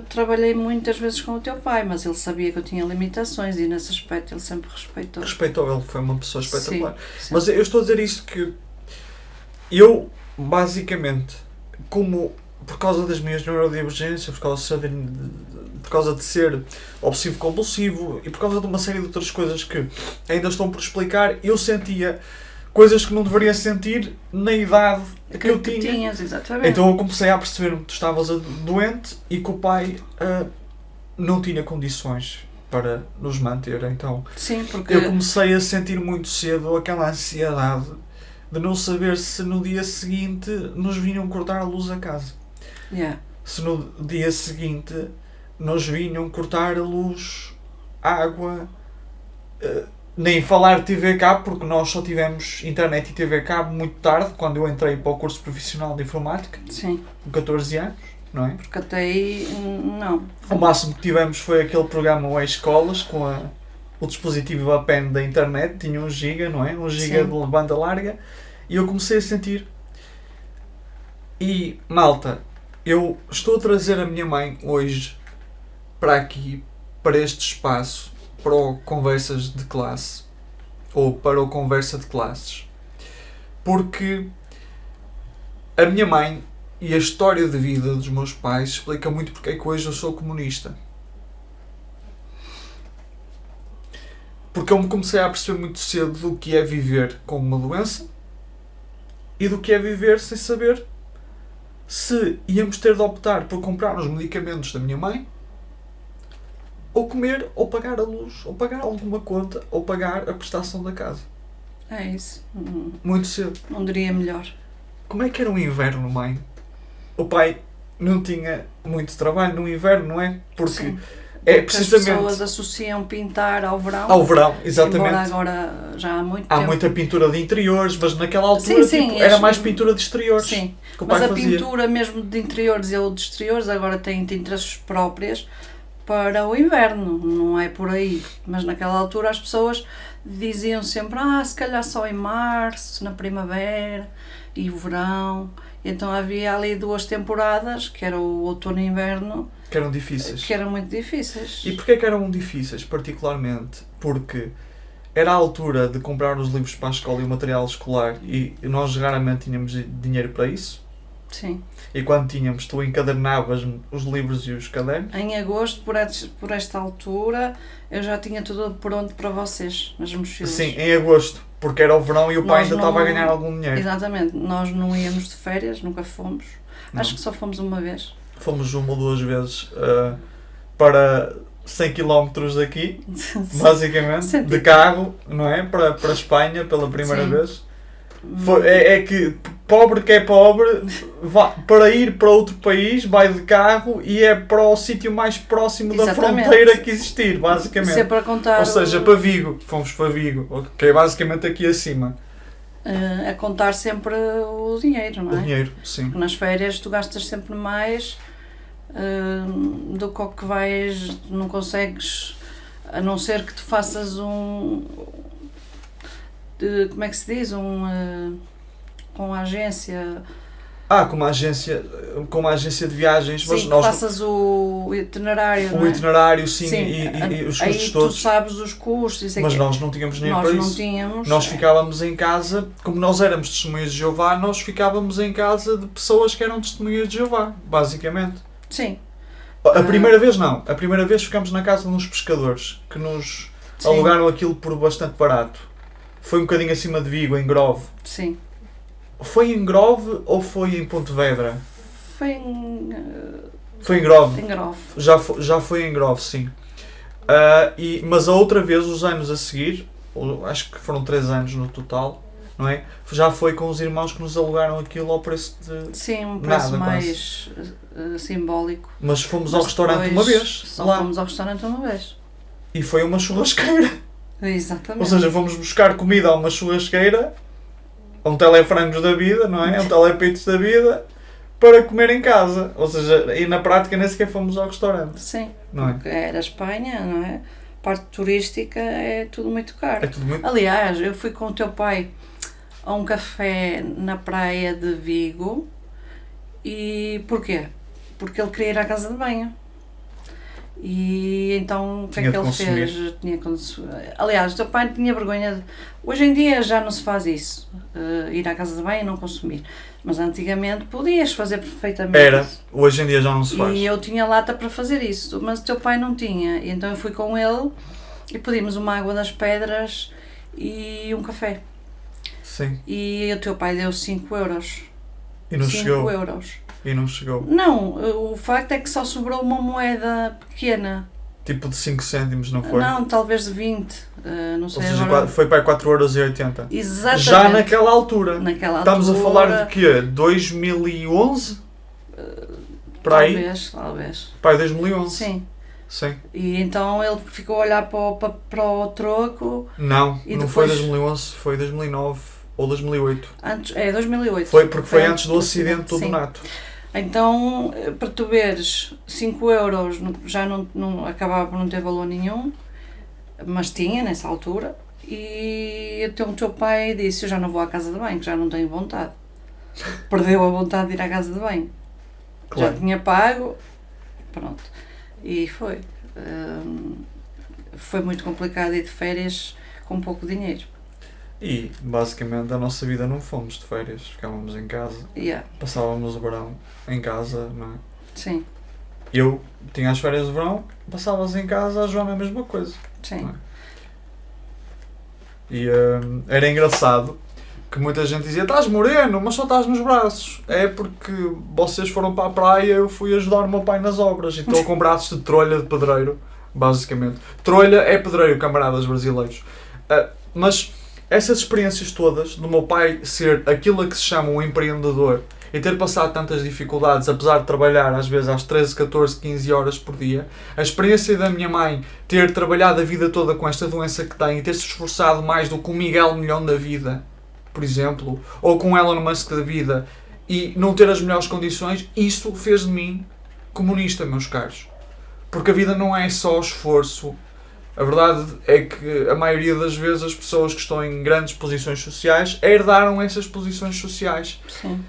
trabalhei muitas vezes com o teu pai, mas ele sabia que eu tinha limitações e nesse aspecto ele sempre respeitou. Respeitou, ele foi uma pessoa espetacular. Sim. Mas eu estou a dizer isto que eu, basicamente, como por causa das minhas neurodivergências, por causa de ser obsessivo-compulsivo e por causa de uma série de outras coisas que ainda estão por explicar, eu sentia coisas que não deveria sentir na idade que eu tinha. Tinhas, exatamente. Então eu comecei a perceber que tu estavas doente e que o pai não tinha condições para nos manter. Então Sim, porque eu comecei a sentir muito cedo aquela ansiedade de não saber se no dia seguinte nos vinham cortar a luz a casa. yeah. Se no dia seguinte nos vinham cortar a luz, a água, nem falar de TV Cabo, porque nós só tivemos internet e TV Cabo muito tarde, quando eu entrei para o curso profissional de informática, Sim, com 14 anos, não é? porque até aí não. O máximo que tivemos foi aquele programa O Escolas, com o dispositivo a pen da internet, tinha 1 GB, não é? 1 GB Sim. de banda larga, e eu comecei a sentir. E, malta, eu estou a trazer a minha mãe hoje para aqui, para este espaço, para o Conversas de Classe, ou para o Conversa de Classes, porque a minha mãe e a história de vida dos meus pais explica muito porque é que hoje eu sou comunista. Porque eu me comecei a perceber muito cedo do que é viver com uma doença e do que é viver sem saber se íamos ter de optar por comprar os medicamentos da minha mãe, ou comer, ou pagar a luz, ou pagar alguma conta, ou pagar a prestação da casa. É isso. Muito cedo. Não diria melhor. Como é que era o inverno, mãe? O pai não tinha muito trabalho no inverno, não é? Porque Sim. é Porque precisamente... as pessoas associam pintar ao verão. Ao verão, exatamente. Embora agora já há muito Há tempo. muita pintura de interiores, mas naquela altura Sim, tipo, era este- mais pintura de exteriores. Sim, Que o mas pai a fazia. pintura mesmo de interiores e ou de exteriores agora tem tintas próprias para o inverno, não é por aí. Mas naquela altura as pessoas diziam sempre, se calhar só em março, na primavera e o verão. Então havia ali 2 temporadas, que era o outono e inverno, Que eram difíceis. que eram muito difíceis. E porquê que eram difíceis, particularmente? Porque era a altura de comprar os livros para a escola e o material escolar e nós raramente tínhamos dinheiro para isso. Sim. E quando tínhamos, tu encadernavas os livros e os cadernos. Em agosto, por esta altura, eu já tinha tudo pronto para vocês, nas mochilas. Sim, em agosto, porque era o verão e o pai Nós ainda estava a não- ganhar algum dinheiro. Exatamente. Nós não íamos de férias, nunca fomos. Não. Acho que só fomos uma vez. Fomos 1 ou 2 vezes para 100 km daqui, basicamente, Sim. de carro, não é? Para a Espanha pela primeira Sim. vez. É que pobre que é pobre, para ir para outro país, vai de carro e é para o sítio mais próximo da Exatamente. fronteira que existir, basicamente. Se é para contar Ou seja, para Vigo. Fomos para Vigo, que é basicamente aqui acima. a contar sempre o dinheiro, não O é? dinheiro, sim. Porque nas férias tu gastas sempre mais do que o que vais, não consegues, a não ser que tu faças como é que se diz? Com a agência. Como a agência de viagens, mas Sim, que nós faças o itinerário, não o é? itinerário, sim, e os aí custos tu todos. sabes os custos, isso é Mas que nós não tínhamos dinheiro nós para não isso. tínhamos. Nós ficávamos em casa, como nós éramos testemunhas de Jeová, nós ficávamos em casa de pessoas que eram testemunhas de Jeová, basicamente. Sim. A primeira vez não. A primeira vez ficámos na casa de uns pescadores que nos Sim. alugaram aquilo por bastante barato. Foi um bocadinho acima de Vigo, em Grove. Sim. Foi em Grove ou foi em Pontevedra? Foi em Foi em Grove. Grove. Já foi em Grove, sim. Mas a outra vez, os anos a seguir, acho que foram 3 anos no total, não é? Já foi com os irmãos que nos alugaram aquilo ao preço de... Sim, um preço Nada, mais simbólico. Mas fomos Mas ao restaurante depois uma vez, Só lá. fomos ao restaurante uma vez. E foi uma churrasqueira. Exatamente. Ou seja, fomos buscar comida a uma churrasqueira, a um telefrangos da vida, não é? A um telepitos da vida, para comer em casa. Ou seja, e na prática nem sequer fomos ao restaurante. Sim, Não é? porque era Espanha, não é? Parte turística é tudo muito caro. É tudo muito... Aliás, eu fui com o teu pai a um café na praia de Vigo e porquê? Porque ele queria ir à casa de banho. E então o que é Tinha que de ele consumir. fez? Aliás, o teu pai tinha vergonha de... Hoje em dia já não se faz isso, ir à casa de banho e não consumir. Mas antigamente podias fazer perfeitamente Era. isso. Hoje em dia já não se faz. E eu tinha lata para fazer isso, mas o teu pai não tinha. E então eu fui com ele e pedimos uma água das pedras e um café. Sim. E o teu pai deu 5 euros. E não 5 chegou. euros. E não chegou. Não, o facto é que só sobrou uma moeda pequena. Tipo de 5 cêntimos, não foi? Não, talvez de 20. Não Ou sei seja, agora. foi para 4,80€. Exatamente. Já naquela altura. Naquela Estamos a altura, falar de quê? 2011? Para aí? Talvez. Para aí 2011. Sim. Sim. E então ele ficou a olhar para o troco. Não, E não foi depois- 2011, foi 2009 ou 2008. Antes, 2008. Foi porque foi antes do acidente do sim. Donato. Então, para tu veres, 5 euros já não acabava por não ter valor nenhum, mas tinha nessa altura. E então o teu pai disse: eu já não vou à casa de banho, que já não tenho vontade. perdeu a vontade de ir à casa de banho. Claro. Já tinha pago, pronto. E foi. Foi muito complicado ir de férias com pouco dinheiro. E, basicamente, a nossa vida não fomos de férias. Ficávamos em casa. Yeah. Passávamos o verão em casa, não é? Sim, Eu tinha as férias de verão, passavas em casa a Joana a mesma coisa. sim. Não é? E era engraçado que muita gente dizia: estás moreno, mas só estás nos braços. É porque vocês foram para a praia, eu fui ajudar o meu pai nas obras e estou com braços de trolha de pedreiro, basicamente. Trolha é pedreiro, camaradas brasileiros. Mas essas experiências todas do meu pai ser aquilo a que se chama um empreendedor e ter passado tantas dificuldades, apesar de trabalhar às vezes às 13, 14, 15 horas por dia, a experiência da minha mãe ter trabalhado a vida toda com esta doença que tem e ter se esforçado mais do que o Miguel Milhão da vida, por exemplo, ou com Elon Musk da vida, e não ter as melhores condições, isso fez de mim comunista, meus caros. Porque a vida não é só esforço. A verdade é que a maioria das vezes as pessoas que estão em grandes posições sociais herdaram essas posições sociais. Sim.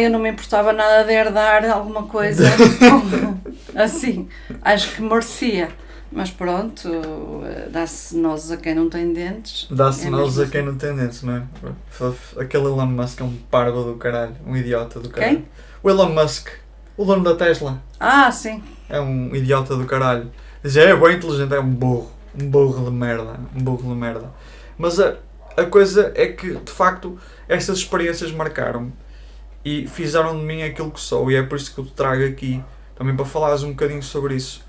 Eu não me importava nada de herdar alguma coisa assim. Acho que merecia. Mas pronto, dá-se nozes a quem não tem dentes. Dá-se É nozes mesmo a quem não tem dentes, não é? Aquele Elon Musk é um parvo do caralho, um idiota do caralho. Quem? O Elon Musk, o dono da Tesla, Sim. é um idiota do caralho. Diz, é bem inteligente, é um burro de merda, Mas a coisa é que, de facto, essas experiências marcaram-me e fizeram de mim aquilo que sou, e é por isso que eu te trago aqui, também para falares um bocadinho sobre isso.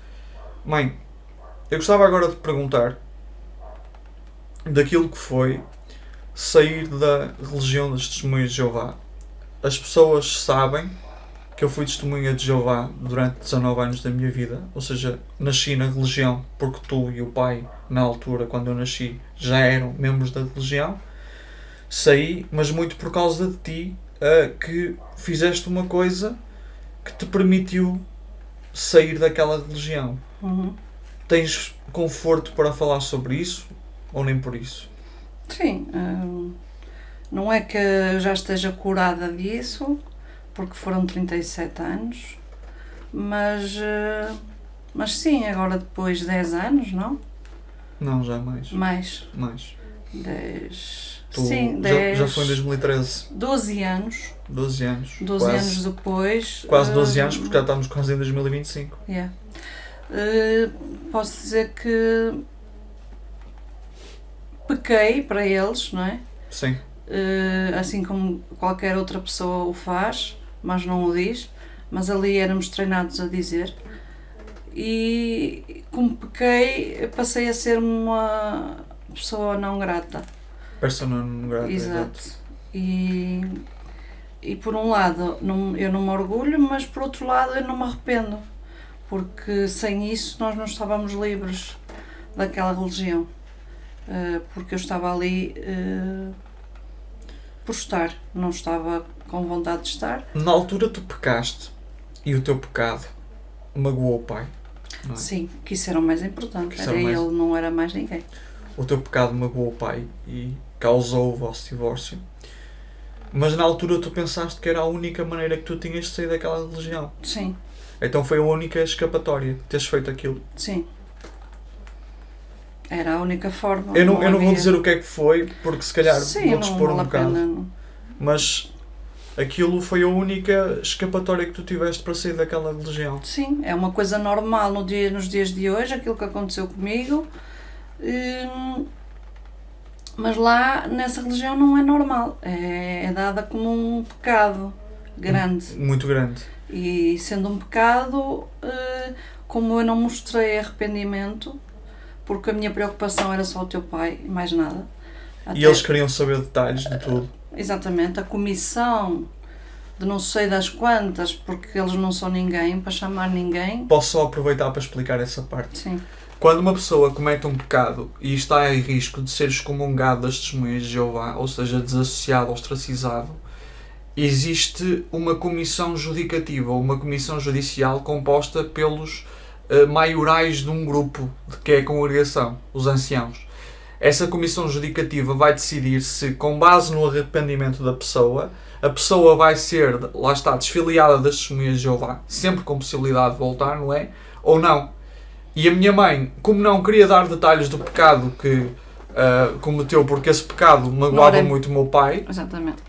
Mãe, eu gostava agora de te perguntar daquilo que foi sair da religião das Testemunhas de Jeová. As pessoas sabem que eu fui testemunha de Jeová durante 19 anos da minha vida, ou seja, nasci na religião porque tu e o pai, na altura, quando eu nasci, já eram membros da religião. Saí, mas muito por causa de ti, que fizeste uma coisa que te permitiu sair daquela religião. Uhum. Tens conforto para falar sobre isso ou nem por isso? Sim. Não é que eu já esteja curada disso, porque foram 37 anos, mas sim, agora depois de 10 anos, não? Não, já mais. Mais. 10. Sim, Já foi em 2013. 12 anos. 12 anos. 12 anos depois. Quase 12 anos, porque já estamos quase em 2025. Yeah. Posso dizer que pequei para eles, não é? Sim. Assim como qualquer outra pessoa o faz, mas não o diz, mas ali éramos treinados a dizer. E como pequei, passei a ser uma pessoa não grata. Persona não grata. Exato. E por um lado eu não me orgulho, mas por outro lado eu não me arrependo, porque sem isso nós não estávamos livres daquela religião, porque eu estava ali por estar, não estava com vontade de estar. Na altura tu pecaste e o teu pecado magoou o pai, não é? Sim, que isso era o mais importante, Isso era era mais- ele, não era mais ninguém. O teu pecado magoou o pai e causou o vosso divórcio. Mas na altura tu pensaste que era a única maneira que tu tinhas de sair daquela religião. Sim, Então foi a única escapatória, teres feito aquilo. sim. Era a única forma. Eu não vou havia- dizer o que é que foi, porque se calhar Sim, vou não dispor vale um a bocado. pena. Mas aquilo foi a única escapatória que tu tiveste para sair daquela religião. Sim, é uma coisa normal nos dias de hoje, aquilo que aconteceu comigo. Mas lá, nessa religião, não é normal. É dada como um pecado grande. Muito grande. E sendo um pecado, como eu não mostrei arrependimento, porque a minha preocupação era só o teu pai e mais nada. E eles queriam saber detalhes de tudo. Exatamente, a comissão de não sei das quantas, porque eles não são ninguém para chamar ninguém. Posso só aproveitar para explicar essa parte. Sim, Quando uma pessoa comete um pecado e está em risco de ser excomungado das testemunhas de Jeová, ou seja, desassociado, ostracizado, existe uma comissão judicativa, uma comissão judicial composta pelos maiorais de um grupo, que é a congregação, os anciãos. essa comissão judicativa vai decidir se, com base no arrependimento da pessoa, a pessoa vai ser, lá está, desfiliada das testemunhas de Jeová, sempre com possibilidade de voltar, não é? Ou não. E a minha mãe, como não queria dar detalhes do pecado que cometeu, porque esse pecado magoava muito o meu pai, Exatamente.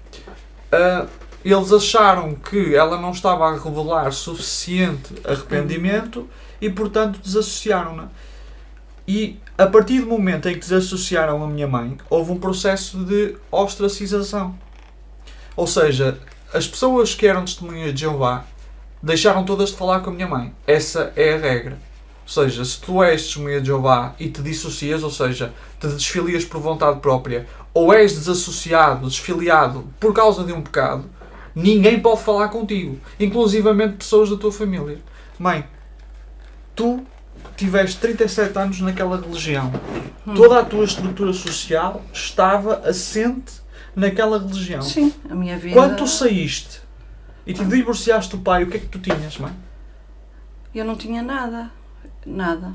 eles acharam que ela não estava a revelar suficiente arrependimento e, portanto, desassociaram-na. E, a partir do momento em que desassociaram a minha mãe, houve um processo de ostracização. Ou seja, as pessoas que eram testemunhas de Jeová deixaram todas de falar com a minha mãe. Essa é a regra. Ou seja, se tu és testemunha de Jeová e te dissocias, ou seja, te desfilias por vontade própria, ou és desassociado, desfiliado por causa de um pecado, ninguém pode falar contigo, inclusivamente pessoas da tua família. Mãe, tu tiveste 37 anos naquela religião. Toda a tua estrutura social estava assente naquela religião. Sim, a minha vida... Quando tu saíste e te divorciaste do pai, o que é que tu tinhas, mãe? Eu não tinha nada. Nada.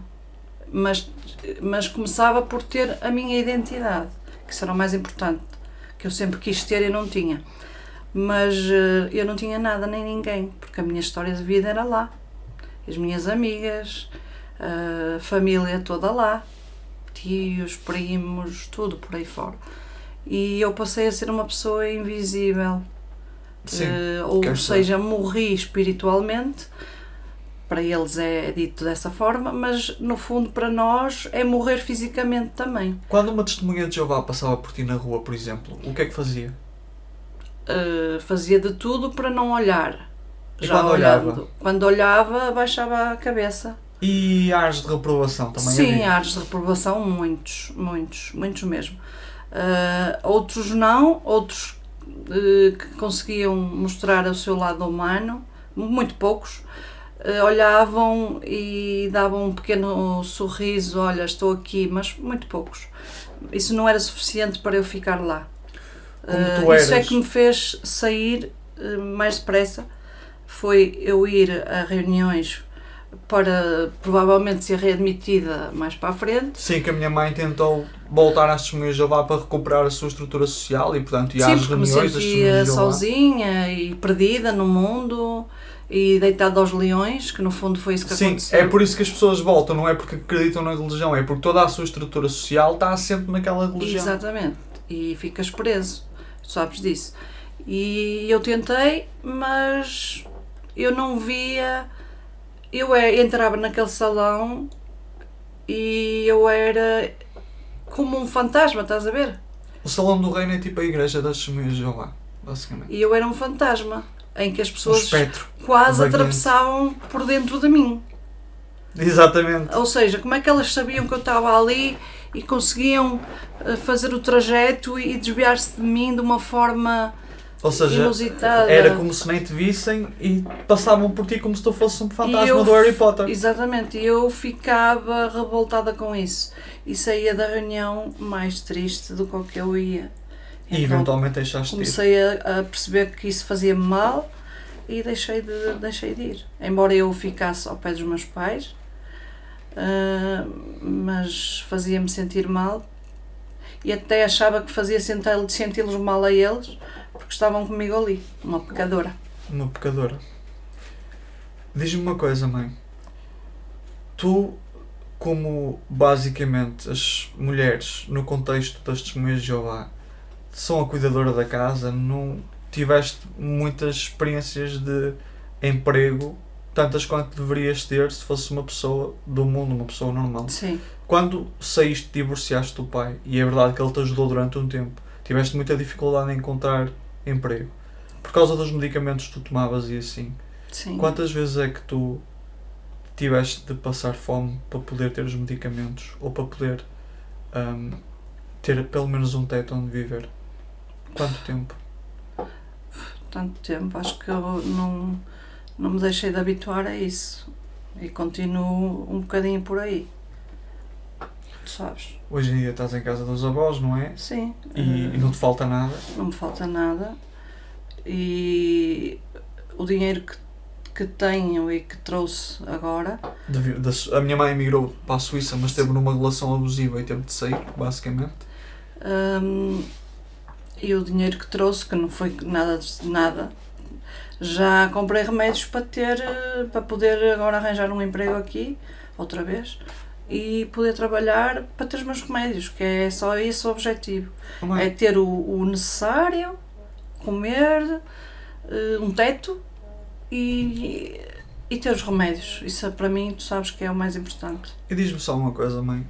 Mas começava por ter a minha identidade, que isso era o mais importante, que eu sempre quis ter e não tinha. Mas eu não tinha nada nem ninguém, porque a minha história de vida era lá. As minhas amigas, a família toda lá, tios, primos, tudo por aí fora. E eu passei a ser uma pessoa invisível. Sim, ou seja, morri espiritualmente. Para eles é dito dessa forma, mas no fundo para nós é morrer fisicamente também. Quando uma testemunha de Jeová passava por ti na rua, por exemplo, o que é que fazia? Fazia de tudo para não olhar. E quando olhava? Quando olhava, abaixava a cabeça. E ares de reprovação também Sim, havia? ares de reprovação, muitos mesmo. Outros não, outros que conseguiam mostrar o seu lado humano, muito poucos, olhavam e davam um pequeno sorriso, olha, estou aqui, mas muito poucos. Isso não era suficiente para eu ficar lá. Isso é que me fez sair mais depressa, foi eu ir a reuniões para provavelmente ser readmitida mais para a frente. Sim, que a minha mãe tentou voltar às testemunhas de Jeová para recuperar a sua estrutura social e, portanto, ia às reuniões das testemunhas de Jeová. Sozinha e perdida no mundo e deitada aos leões, que no fundo foi isso que aconteceu. Sim, é por isso que as pessoas voltam, não é porque acreditam na religião, é porque toda a sua estrutura social está assente naquela religião. Exatamente, e ficas preso, tu sabes disso. E eu tentei, mas eu não via... Eu entrava naquele salão e eu era como um fantasma, estás a ver? O Salão do Reino é tipo a igreja das testemunhas de Jeová, basicamente. E eu era um fantasma, em que as pessoas espectro, quase vagante. atravessavam por dentro de mim. Exatamente. Ou seja, como é que elas sabiam que eu estava ali e conseguiam fazer o trajeto e desviar-se de mim de uma forma... Ou seja, inusitada. era como se nem te vissem e passavam por ti como se tu fosses um fantasma do Harry Potter. Exatamente, e eu ficava revoltada com isso e saía da reunião mais triste do que o que eu ia. E Então, eventualmente deixaste de ir. comecei a perceber que isso fazia-me mal e deixei de ir. Embora eu ficasse ao pé dos meus pais, mas fazia-me sentir mal e até achava que fazia senti-los mal a eles, porque estavam comigo ali, uma pecadora. Uma pecadora. Diz-me uma coisa, mãe. Tu, como basicamente as mulheres no contexto das testemunhas de Jeová são a cuidadora da casa, não tiveste muitas experiências de emprego, tantas quanto deverias ter se fosse uma pessoa do mundo, uma pessoa normal. Sim. Quando saíste, divorciaste do pai, e é verdade que ele te ajudou durante um tempo, tiveste muita dificuldade em encontrar emprego por causa dos medicamentos que tu tomavas e assim. Sim. Quantas vezes é que tu tiveste de passar fome para poder ter os medicamentos ou para poder ter pelo menos um teto onde viver? Quanto tempo? Tanto tempo, acho que eu não me deixei de habituar a isso e continuo um bocadinho por aí, sabes? Hoje em dia estás em casa dos avós, não é? Sim. E não te falta nada? Não me falta nada e o dinheiro que tenho e que trouxe agora. A minha mãe emigrou para a Suíça, mas esteve numa relação abusiva e teve de sair, basicamente. E o dinheiro que trouxe, que não foi nada, já comprei remédios para poder agora arranjar um emprego aqui, outra vez, e poder trabalhar para ter os meus remédios, que é só esse o objetivo. Mãe, É ter o necessário, comer, um teto e ter os remédios. Isso para mim, tu sabes que é o mais importante. e diz-me só uma coisa, mãe.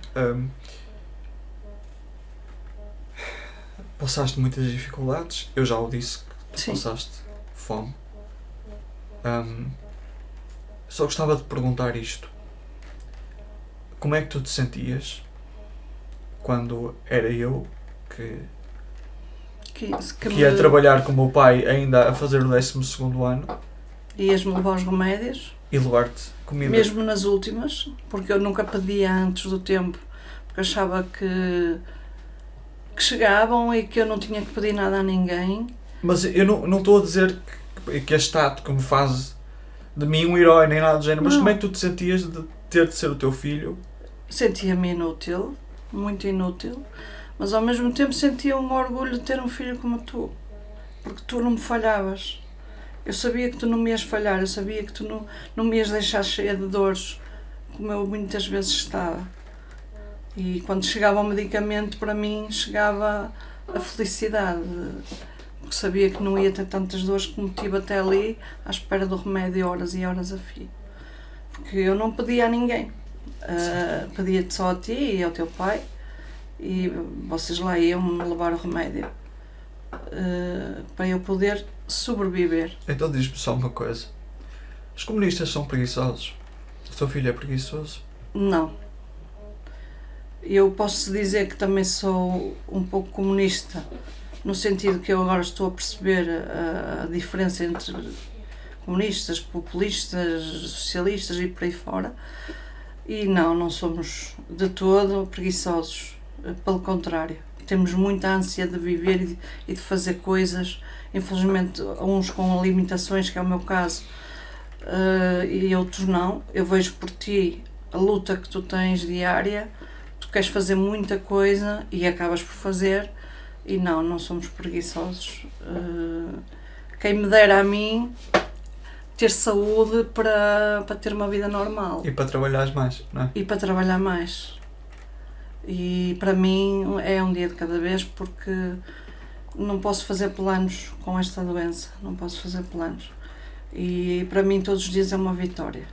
Passaste muitas dificuldades, eu já o disse que tu Sim. passaste fome. Só gostava de perguntar isto. Como é que tu te sentias quando era eu que ia trabalhar com o meu pai ainda a fazer o 12º ano Ias-me levar os remédios, e levar-te comida? mesmo nas últimas, porque eu nunca pedia antes do tempo, porque achava que chegavam e que eu não tinha que pedir nada a ninguém. Mas eu não estou a dizer que este ato que me faz de mim um herói nem nada do género, mas Não. como é que tu te sentias de ter de ser o teu filho? Sentia-me inútil, muito inútil, mas ao mesmo tempo sentia um orgulho de ter um filho como tu, porque tu não me falhavas. Eu sabia que tu não me ias falhar, eu sabia que tu não me ias deixar cheia de dores, como eu muitas vezes estava. E quando chegava o medicamento, para mim, chegava a felicidade, porque sabia que não ia ter tantas dores como tive até ali, à espera do remédio, horas e horas a fio. Porque eu não pedia a ninguém. Pedia-te só a ti e ao teu pai, e vocês lá iam-me levar o remédio para eu poder sobreviver. Então diz-me só uma coisa. Os comunistas são preguiçosos? O teu filho é preguiçoso? Não. Eu posso dizer que também sou um pouco comunista, no sentido que eu agora estou a perceber a diferença entre comunistas, populistas, socialistas e por aí fora. E não somos de todo preguiçosos, pelo contrário. Temos muita ânsia de viver e de fazer coisas, infelizmente uns com limitações, que é o meu caso, e outros não. Eu vejo por ti a luta que tu tens diária, tu queres fazer muita coisa e acabas por fazer, e não somos preguiçosos. Quem me dera a mim ter saúde para ter uma vida normal. E para trabalhares mais, não é? E para trabalhar mais. E para mim é um dia de cada vez, porque não posso fazer planos com esta doença, não posso fazer planos. E para mim todos os dias é uma vitória.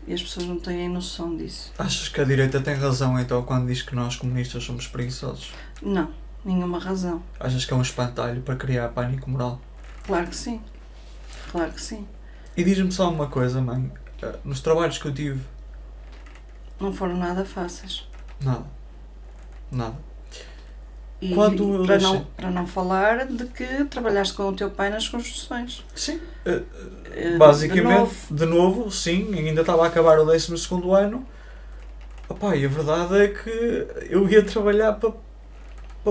E as pessoas não têm noção disso. Achas que a direita tem razão então quando diz que nós comunistas somos preguiçosos? Não, nenhuma razão. Achas que é um espantalho para criar pânico moral? Claro que sim. Claro que sim. E diz-me só uma coisa, mãe. Nos trabalhos que eu tive, Não foram nada fáceis. nada. E Quando eu deixei- para não falar de que trabalhaste com o teu pai nas construções. Sim. De Basicamente, novo. de novo, sim, ainda estava a acabar o 12º ano. Opa, e a verdade é que eu ia trabalhar para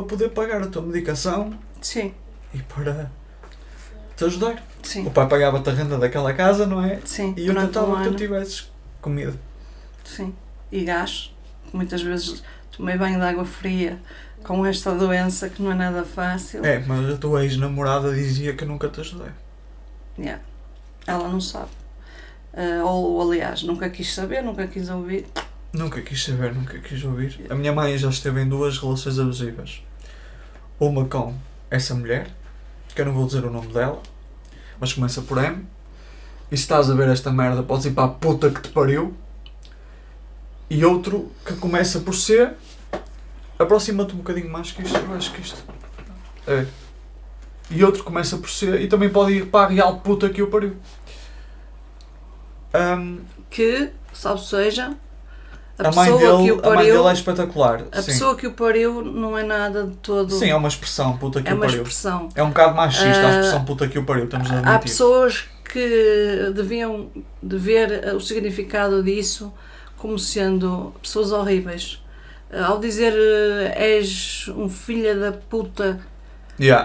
poder pagar a tua medicação Sim, e para te ajudar. sim, O pai pagava-te a renda daquela casa, não é? sim. E eu durante tentava que tu ano. tivesses comida. Sim. E gás. Muitas vezes tomei banho de água fria com esta doença que não é nada fácil. É, mas a tua ex-namorada dizia que eu nunca te ajudei. Yeah. Ela não sabe. Ou aliás, nunca quis saber, nunca quis ouvir. Nunca quis saber, nunca quis ouvir. A minha mãe já esteve em 2 relações abusivas. Uma com essa mulher, que eu não vou dizer o nome dela, mas começa por M. E se estás a ver esta merda, podes ir para a puta que te pariu. E outro que começa por C. Aproxima-te um bocadinho mais que isto, eu acho que isto. É. E outro começa por C e também pode ir para a real puta que o pariu. Que, salvo seja, A mãe dele é espetacular. a sim. pessoa que o pariu não é nada de todo. Sim, é uma expressão, puta que é o uma pariu. expressão. É um bocado machista a expressão puta que o pariu, estamos a admitir. Há pessoas que deviam de ver o significado disso como sendo pessoas horríveis. Ao dizer és um filho da puta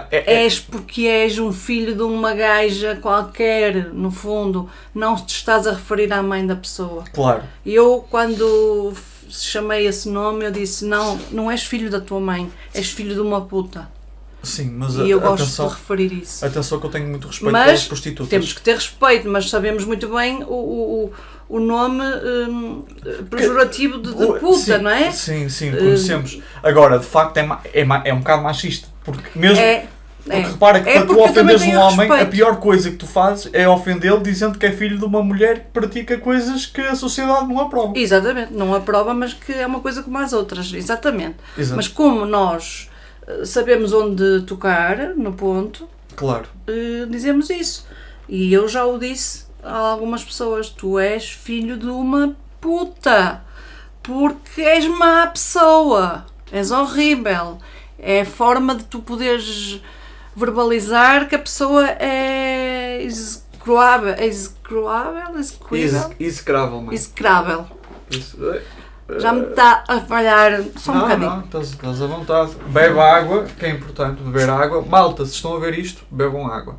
És porque és um filho de uma gaja qualquer, no fundo, não te estás a referir à mãe da pessoa. Claro. Eu, quando chamei esse nome, eu disse, não és filho da tua mãe, és filho de uma puta. Sim, mas E eu gosto atenção, de referir isso. atenção que eu tenho muito respeito Mas pelas prostitutas. temos que ter respeito, mas sabemos muito bem o nome pejorativo de puta, sim, não é? Sim, conhecemos. Agora, de facto, é um bocado machista. Porque mesmo... Porque repara que para tu ofenderes um homem, a pior coisa que tu fazes é ofendê-lo dizendo que é filho de uma mulher que pratica coisas que a sociedade não aprova. Exatamente, não aprova, mas que é uma coisa como as outras, exatamente. Exato. Mas como nós sabemos onde tocar, no ponto, Claro. Dizemos isso. E eu já o disse a algumas pessoas, tu és filho de uma puta, porque és má pessoa, és horrível. É a forma de tu poderes verbalizar que a pessoa é execrável. Execrável. Já me está a falhar só um bocadinho. Não, estás à vontade. Bebe água, que é importante, beber água. Malta, se estão a ver isto, bebam água.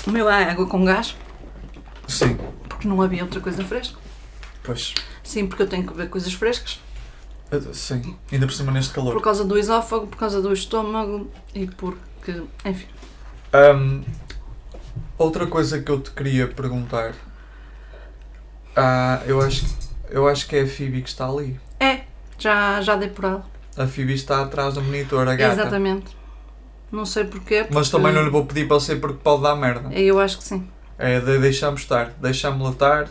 O meu é água com gás, Sim. porque não havia outra coisa fresca. Pois. Sim, porque eu tenho que beber coisas frescas. Sim, ainda por cima neste calor. Por causa do esófago, por causa do estômago e porque, enfim. Outra coisa que eu te queria perguntar. Eu acho que é a Phoebe que está ali. Já dei por ela. A Phoebe está atrás do monitor, a gata. Exatamente. Não sei porquê. Mas também não lhe vou pedir para ser porque pode dar merda. Eu acho que sim. Deixamos estar. Deixámo-la estar.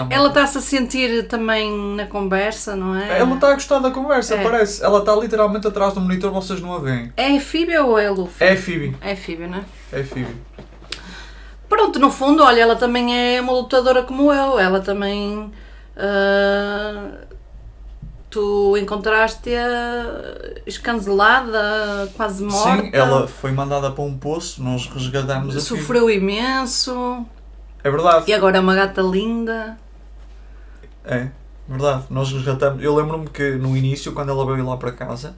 Ela está-se a sentir também na conversa, não é? Ela está a gostar da conversa, É. parece. Ela está literalmente atrás do monitor, vocês não a veem. É a Phoebe ou é a Luffy? É a Phoebe. É a Phoebe, não é? É a Phoebe. Pronto, no fundo, olha, ela também é uma lutadora como eu. Ela também... tu encontraste-a escancelada, quase morta. Sim, ela foi mandada para um poço, nós resgatámos a Phoebe. Sofreu imenso. É verdade. E agora é uma gata linda. É, verdade. Nós resgatamos. Eu lembro-me que no início, quando ela veio lá para casa,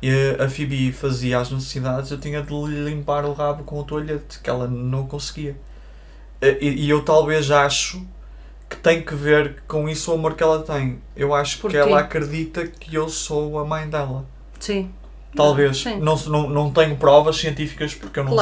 e a Phoebe fazia as necessidades, eu tinha de lhe limpar o rabo com o toalhete, que ela não conseguia. E eu talvez acho que tem que ver com isso o amor que ela tem. Eu acho que ela acredita que eu sou a mãe dela. Sim. Talvez. Sim. Não tenho provas científicas porque eu não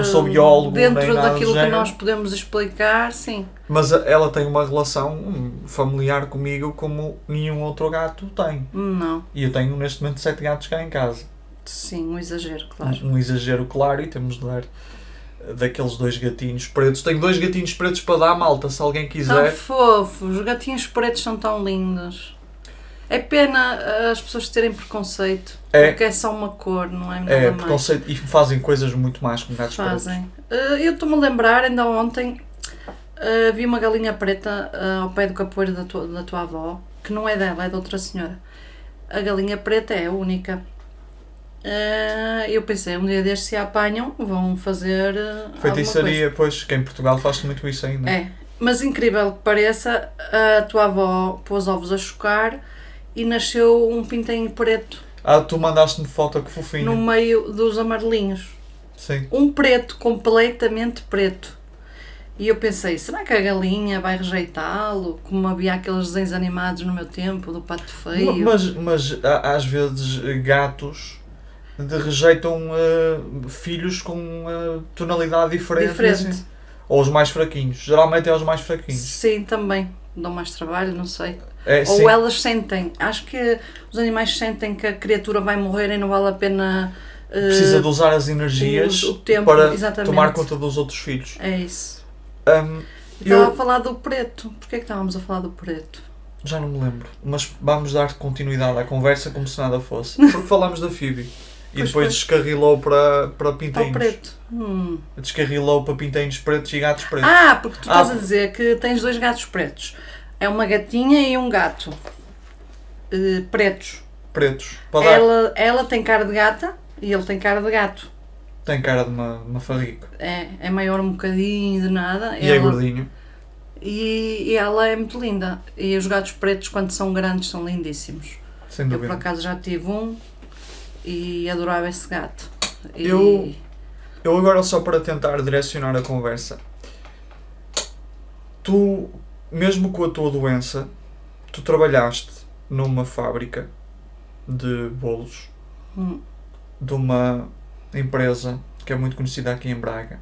sou biólogo dentro nem nada daquilo do que género. nós podemos explicar, sim. Mas ela tem uma relação familiar comigo como nenhum outro gato tem. Não. E eu tenho neste momento 7 gatos cá em casa. Sim, um exagero, claro. Um exagero claro, e temos de dar daqueles 2 gatinhos pretos. Tenho 2 gatinhos pretos para dar, malta, se alguém Tão quiser. fofos, os gatinhos pretos são tão lindos. É pena as pessoas terem preconceito, porque é só uma cor, não é nada mais. Preconceito, e fazem coisas muito mais com gatos pretos. Fazem. Eu estou-me a lembrar, ainda ontem, vi uma galinha preta ao pé do capoeiro da tua avó, que não é dela, é de outra senhora. A galinha preta é a única. Eu pensei, um dia destes se a apanham, vão fazer feitiçaria, pois, que em Portugal faz muito isso ainda. É, mas incrível que pareça, a tua avó pôs ovos a chocar e nasceu um pintinho preto. Tu mandaste-me foto, que fofinho. No meio dos amarelinhos. Sim. Um preto, completamente preto. E eu pensei, será que a galinha vai rejeitá-lo? Como havia aqueles desenhos animados no meu tempo, do Pato Feio. Mas às vezes gatos rejeitam filhos com tonalidade diferente. Assim. Ou os mais fraquinhos. Geralmente é os mais fraquinhos. Sim, também. Dão mais trabalho, não sei. Ou sim. elas sentem. Acho que os animais sentem que a criatura vai morrer e não vale a pena... Precisa de usar as energias o tempo, para exatamente. tomar conta dos outros filhos. É isso. Eu estava a falar do preto. Porquê que estávamos a falar do preto? Já não me lembro. Mas vamos dar continuidade à conversa como se nada fosse. Porque falamos da Phoebe. E depois descarrilou para pintainhos. Ao preto. Descarrilou para pintainhos pretos e gatos pretos. Porque tu estás a dizer que tens 2 gatos pretos. É uma gatinha e um gato. Pretos. Pretos. Ela tem cara de gata e ele tem cara de gato. Tem cara de uma farrica. É maior um bocadinho de nada. E é gordinho. E ela é muito linda. E os gatos pretos, quando são grandes, são lindíssimos. Sem dúvida. Eu, por acaso, já tive um e adorava esse gato. E... Eu agora, só para tentar direcionar a conversa, tu, mesmo com a tua doença, tu trabalhaste numa fábrica de bolos de uma empresa que é muito conhecida aqui em Braga.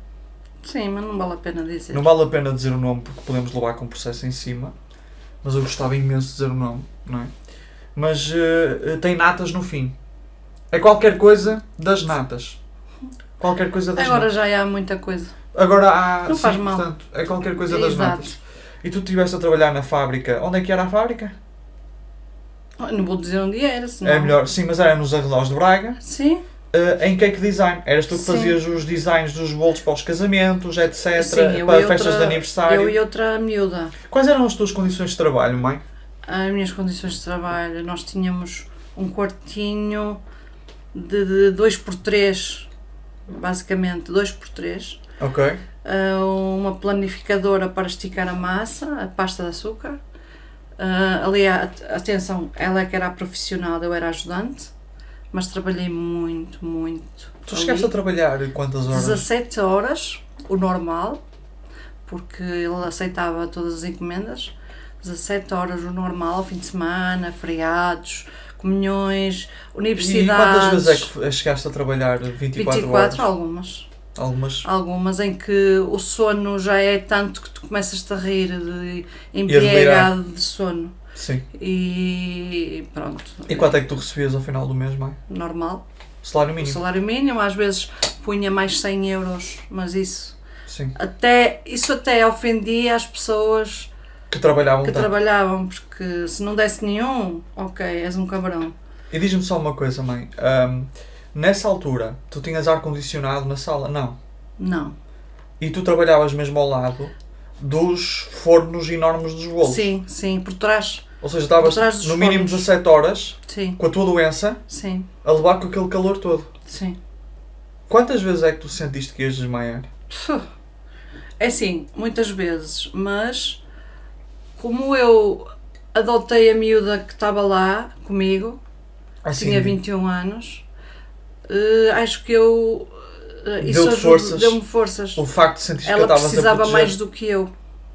Sim, mas não vale a pena dizer. Não vale a pena dizer o nome porque podemos levar com o processo em cima, mas eu gostava imenso de dizer o nome, não é? Mas tem natas no fim. É qualquer coisa das natas. Qualquer coisa das Agora natas. já há muita coisa. Agora há... Não faz sim, mal. portanto, é qualquer coisa das Exato. natas. E tu estiveste a trabalhar na fábrica. Onde é que era a fábrica? Não vou dizer onde era, senão... É melhor. Sim, mas era nos arredores de Braga. Sim, Em cake design. Eras tu que Sim. fazias os designs dos bolos para os casamentos, etc. sim, eu para e festas outra- de aniversário. eu e outra miúda. Quais eram as tuas condições de trabalho, mãe? As minhas condições de trabalho, nós tínhamos um quartinho de 2x3, basicamente 2x3, Ok. uma planificadora para esticar a massa, a pasta de açúcar. Ali, atenção, ela é que era a profissional, eu era a ajudante, mas trabalhei muito, muito. Tu ali. chegaste a trabalhar quantas horas? 17 horas, o normal, porque ele aceitava todas as encomendas. 17 horas o normal, ao fim de semana, feriados, comunhões, E universidades. quantas vezes é que chegaste a trabalhar 24 horas? Algumas. Algumas. Algumas em que o sono já é tanto que tu começas-te a rir de E a delirar. embriagado de sono. Sim. E pronto. E quanto é que tu recebias ao final do mês, mãe? Normal. Salário O mínimo? salário mínimo, às vezes punha mais 100 euros, mas isso Sim. até ofendia as pessoas Que trabalhavam que tanto. trabalhavam, porque se não desse nenhum, ok, és um cabrão. E diz-me só uma coisa, mãe. Nessa altura, tu tinhas ar-condicionado na sala? Não. Não. E tu trabalhavas mesmo ao lado dos fornos enormes dos bolos? Sim, sim, por trás. Ou seja, estavas Por trás dos no mínimo fornos. 17 horas, Sim, com a tua doença, sim, a levar com aquele calor todo. sim. Quantas vezes é que tu sentiste que ias desmaiar? É assim, muitas vezes, mas como eu adotei a miúda que estava lá comigo, Assim, tinha 21 anos, acho que isso Deu-te forças. deu-me forças. o facto de sentir que Ela estavas a precisava proteger. mais do que eu,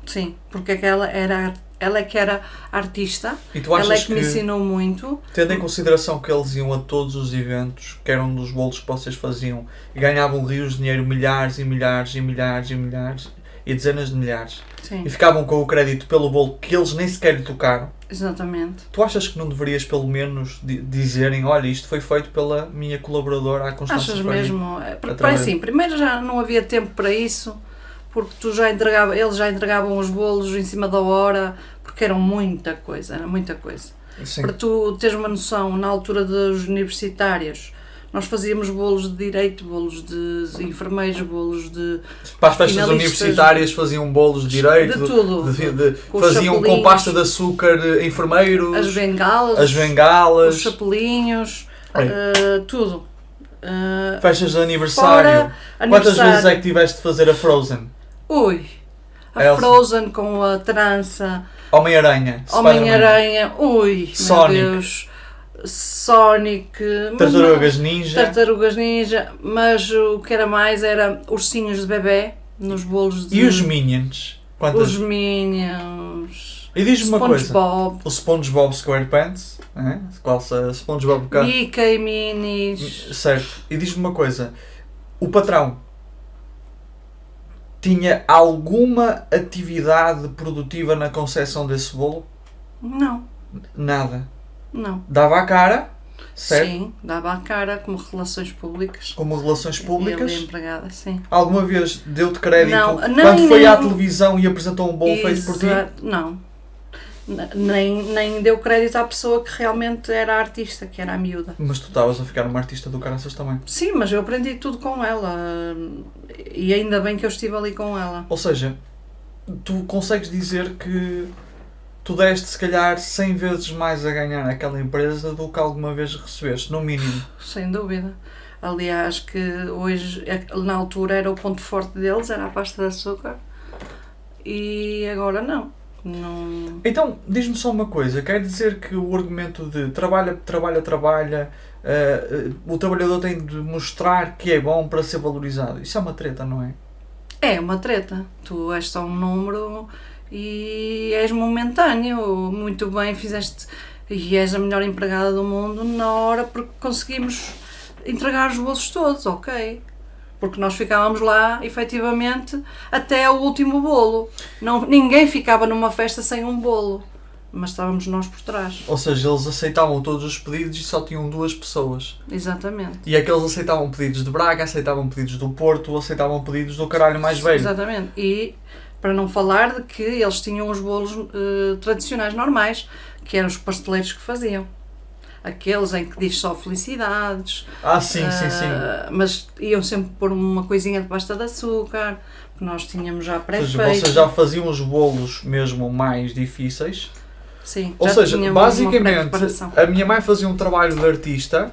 sim, porque é que ela é que era artista, E tu achas ela é que que, me ensinou muito. tendo em consideração que eles iam a todos os eventos, que eram dos bolos que vocês faziam, e ganhavam rios de dinheiro, milhares e milhares e milhares e milhares, e dezenas de milhares, Sim, e ficavam com o crédito pelo bolo que eles nem sequer lhe tocaram, exatamente. tu achas que não deverias pelo menos dizerem, olha, isto foi feito pela minha colaboradora, a Constância Achas Faria? mesmo? Porque Através- assim, primeiro já não havia tempo para isso, porque eles já entregavam os bolos em cima da hora, porque era muita coisa. Sim. Para tu teres uma noção, na altura dos universitários, nós fazíamos bolos de direito, bolos de enfermeiros, bolos de... Para as festas finalistas, universitárias faziam bolos de direito, de tudo. faziam Com os com chapelinhos, pasta de açúcar enfermeiros, As bengalas, as bengalas, os chapelinhos, tudo. festas de aniversário. Fora Quantas aniversário. vezes é que tiveste de fazer a Frozen? Ui, a Elsa. Frozen com a trança, Homem-Aranha, Spider-Man, Homem-Aranha, ui, Sonic. meu Deus, Sonic, mas Tartarugas não- Ninja. Tartarugas Ninja, mas o que era mais era ursinhos de bebê nos bolos de... E os Minions? Quantas? Os Minions, E diz-me uma coisa. SpongeBob, O SpongeBob SquarePants, qual se SpongeBob cá? Mickey, Minis, Certo. E diz-me uma coisa. O patrão tinha alguma atividade produtiva na concepção desse bolo? não, Nada. não. Dava a cara, certo? Sim, dava a cara como relações públicas. Como relações públicas. Ele empregada, sim. Alguma vez deu-te crédito Não, quando foi nem- à televisão e apresentou um bolo feito por ti? Exato, não. Nem deu crédito à pessoa que realmente era a artista, que era a miúda. Mas tu estavas a ficar uma artista do caraças também. Sim, mas eu aprendi tudo com ela. E ainda bem que eu estive ali com ela. Ou seja, tu consegues dizer que tu deste se calhar 100 vezes mais a ganhar naquela empresa do que alguma vez recebeste, no mínimo. Sem dúvida. Aliás, que hoje, na altura, era o ponto forte deles, era a pasta de açúcar. E agora não. Não... Então, diz-me só uma coisa. Quer dizer que o argumento de trabalha, o trabalhador tem de mostrar que é bom para ser valorizado. Isso é uma treta, não é? É uma treta. Tu és só um número e és momentâneo. Muito bem, fizeste e és a melhor empregada do mundo na hora porque conseguimos entregar os bolos todos, ok? Porque nós ficávamos lá, efetivamente, até o último bolo. Ninguém ficava numa festa sem um bolo, mas estávamos nós por trás. Ou seja, eles aceitavam todos os pedidos e só tinham 2 pessoas. Exatamente. E é que eles aceitavam pedidos de Braga, aceitavam pedidos do Porto, aceitavam pedidos do caralho mais velho. Exatamente. E para não falar de que eles tinham os bolos tradicionais normais, que eram os pasteleiros que faziam. Aqueles em que diz só felicidades. Sim. Mas iam sempre pôr uma coisinha de pasta de açúcar, que nós tínhamos já Ou pré-feito. seja, vocês já faziam os bolos mesmo mais difíceis. Sim, Ou já seja, tínhamos uma basicamente, pré-preparação. a minha mãe fazia um trabalho de artista,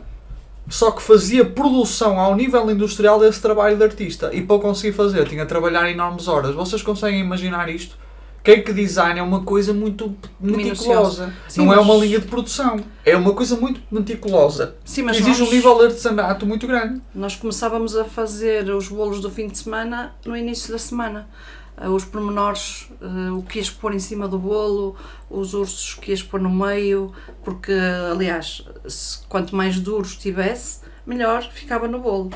só que fazia produção ao nível industrial desse trabalho de artista. E para o conseguir fazer, tinha de trabalhar enormes horas. Vocês conseguem imaginar isto? Cake design é uma coisa muito meticulosa. Sim, não é mas- uma linha de produção. É uma coisa muito meticulosa. Sim, mas Exige um nível de artesanato muito grande. nós começávamos a fazer os bolos do fim de semana no início da semana. Os pormenores, o que ias pôr em cima do bolo, os ursos que ias pôr no meio, porque, aliás, quanto mais duros tivesse, melhor ficava no bolo.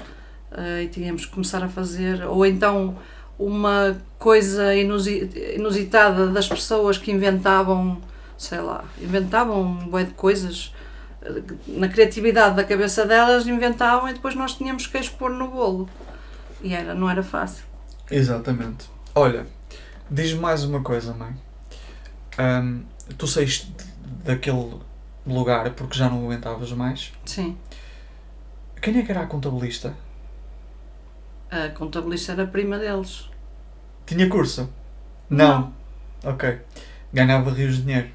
E tínhamos que começar a fazer, ou então uma coisa inusitada das pessoas que inventavam, sei lá, inventavam um bué de coisas. Na criatividade da cabeça delas inventavam e depois nós tínhamos que expor no bolo. E não era fácil. Exatamente. Olha, diz-me mais uma coisa, mãe. Tu saíste daquele lugar porque já não aguentavas mais. Sim. Quem é que era a contabilista? A contabilista era a prima deles. Tinha curso? Não. Ok. Ganhava rios de dinheiro.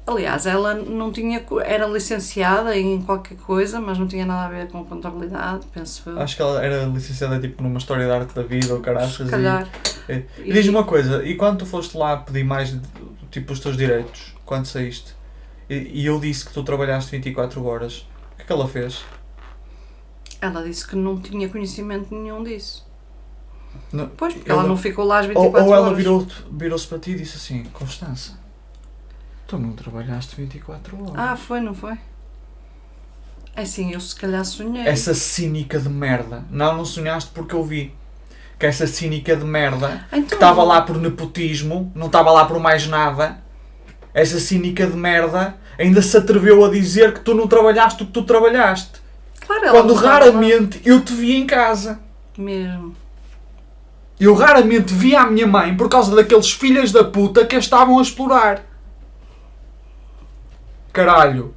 Aliás, ela não tinha, era licenciada em qualquer coisa, mas não tinha nada a ver com contabilidade, penso eu. Acho que ela era licenciada tipo numa história da arte da vida ou caraças. Se calhar. E diz-me uma coisa, e quando tu foste lá pedir mais tipo os teus direitos, quando saíste, e eu disse que tu trabalhaste 24 horas, o que é que ela fez? Ela disse que não tinha conhecimento nenhum disso. Não, Pois, porque ela não ficou lá às 24 ou ela horas. virou-se para ti e disse assim, Constança, tu não trabalhaste 24 horas. Ah, foi, não foi? É assim, eu se calhar sonhei. Essa cínica de merda. Não sonhaste porque eu vi. Que essa cínica de merda, Então, que estava lá por nepotismo, não estava lá por mais nada, essa cínica de merda ainda se atreveu a dizer que tu não trabalhaste o que tu trabalhaste. Claro, ela Quando não estava raramente eu te vi em casa. lá mesmo. Eu raramente vi a minha mãe por causa daqueles filhos da puta que a estavam a explorar. Caralho.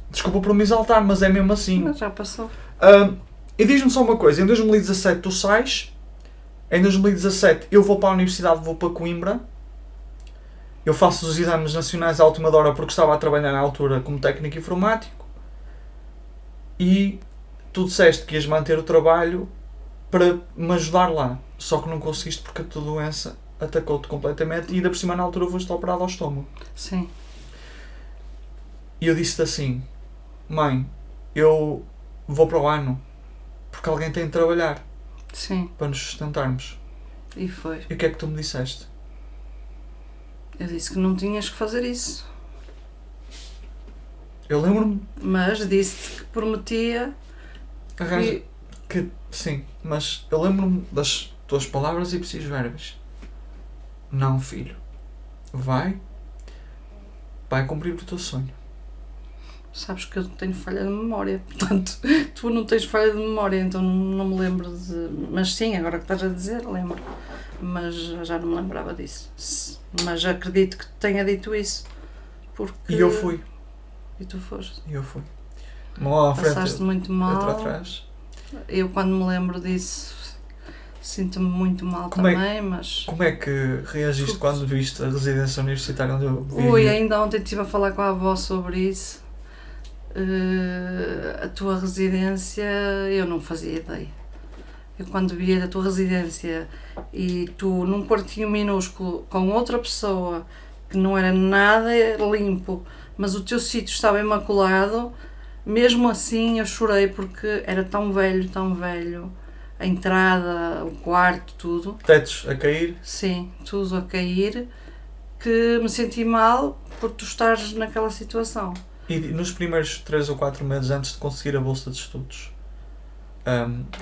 Desculpa por me exaltar, mas é mesmo assim. Mas já passou. E diz-me só uma coisa, em 2017 tu sais, em 2017 eu vou para a universidade, vou para Coimbra, eu faço os exames nacionais à última hora porque estava a trabalhar na altura como técnico informático e tu disseste que ias manter o trabalho para me ajudar lá, só que não conseguiste porque a tua doença atacou-te completamente e ainda por cima na altura foste operado ao estômago. Sim. E eu disse-te assim, mãe, eu vou para o ano porque alguém tem de trabalhar Sim. para nos sustentarmos. E foi. E o que é que tu me disseste? Eu disse que não tinhas que fazer isso. Eu lembro-me, Mas disse que prometia arranja, que... que sim, mas eu lembro-me das tuas palavras e precisos verbos. Não, filho. Vai cumprir o teu sonho. Sabes que eu tenho falha de memória, portanto, tu não tens falha de memória, então não me lembro de... Mas sim, agora que estás a dizer, lembro. Mas já não me lembrava disso. Mas acredito que tenha dito isso. Porque... E eu fui. E tu foste. E eu fui. Mão à frente, Passaste muito mal. outra atrás. Eu, quando me lembro disso, sinto-me muito mal Como é- também, mas... Como é que reagiste quando viste a residência universitária onde eu vivi? Ui, ainda ontem estive a falar com a avó sobre isso. A tua residência, eu não fazia ideia. Eu quando via da tua residência e tu num quartinho minúsculo com outra pessoa que não era nada limpo, mas o teu sítio estava imaculado, mesmo assim eu chorei porque era tão velho, a entrada, o quarto, tudo. Tetos a cair. Sim, tudo a cair, que me senti mal por tu estares naquela situação. E nos primeiros 3 ou 4 meses antes de conseguir a bolsa de estudos,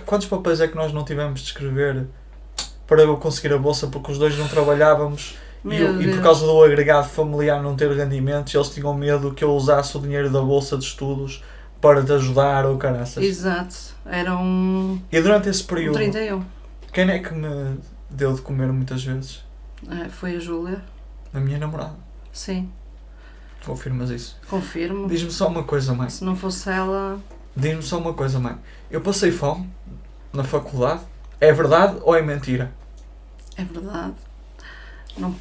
quantos papéis é que nós não tivemos de escrever para eu conseguir a bolsa porque os dois não trabalhávamos e por causa do agregado familiar não ter rendimentos, eles tinham medo que eu usasse o dinheiro da bolsa de estudos para te ajudar ou caraças. Exato, era um E durante esse período, 31. quem é que me deu de comer muitas vezes? Foi a Júlia, A minha namorada. sim, Confirmas isso? confirmo. Diz-me só uma coisa, mãe. Se não fosse ela, Diz-me só uma coisa, mãe. Eu passei fome na faculdade. É verdade ou é mentira? é verdade. Não,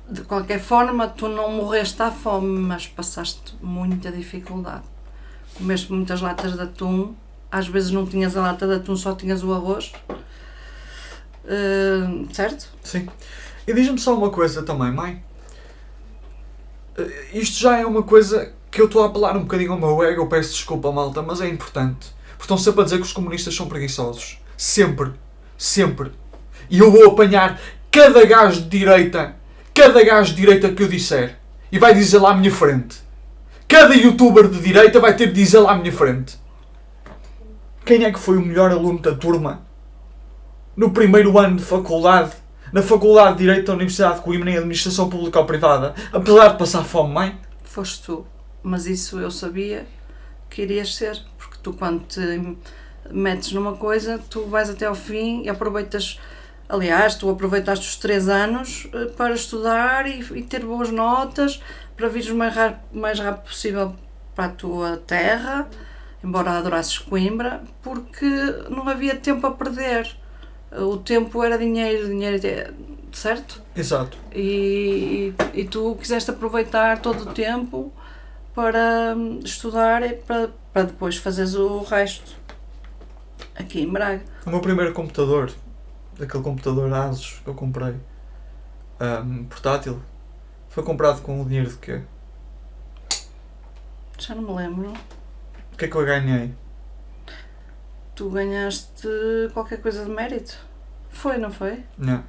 de qualquer forma, tu não morreste à fome, mas passaste muita dificuldade. Comeste muitas latas de atum, às vezes não tinhas a lata de atum, só tinhas o arroz. Certo? Sim. E diz-me só uma coisa também, mãe. Isto já é uma coisa que eu estou a apelar um bocadinho ao meu ego, eu peço desculpa, malta, mas é importante. Porque estão sempre a dizer que os comunistas são preguiçosos. Sempre. Sempre. E eu vou apanhar cada gajo de direita que eu disser. E vai dizer lá à minha frente. Cada youtuber de direita vai ter de dizer lá à minha frente. Quem é que foi o melhor aluno da turma? No primeiro ano de faculdade, na Faculdade de Direito da Universidade de Coimbra, em Administração Pública ou Privada, apesar de passar fome, mãe? Foste tu. Mas isso eu sabia que irias ser. Porque tu, quando te metes numa coisa, tu vais até ao fim e aproveitas. Aliás, tu aproveitaste os 3 anos para estudar e ter boas notas, para vires o mais rápido possível para a tua terra, embora adorasses Coimbra, porque não havia tempo a perder. O tempo era dinheiro, certo? Exato. E tu quiseste aproveitar todo o tempo para estudar e para depois fazeres o resto aqui em Braga. O meu primeiro computador, aquele computador Asus que eu comprei, portátil, foi comprado com o dinheiro de quê? Já não me lembro. O que é que eu ganhei? Tu ganhaste qualquer coisa de mérito? Foi, não foi? Não.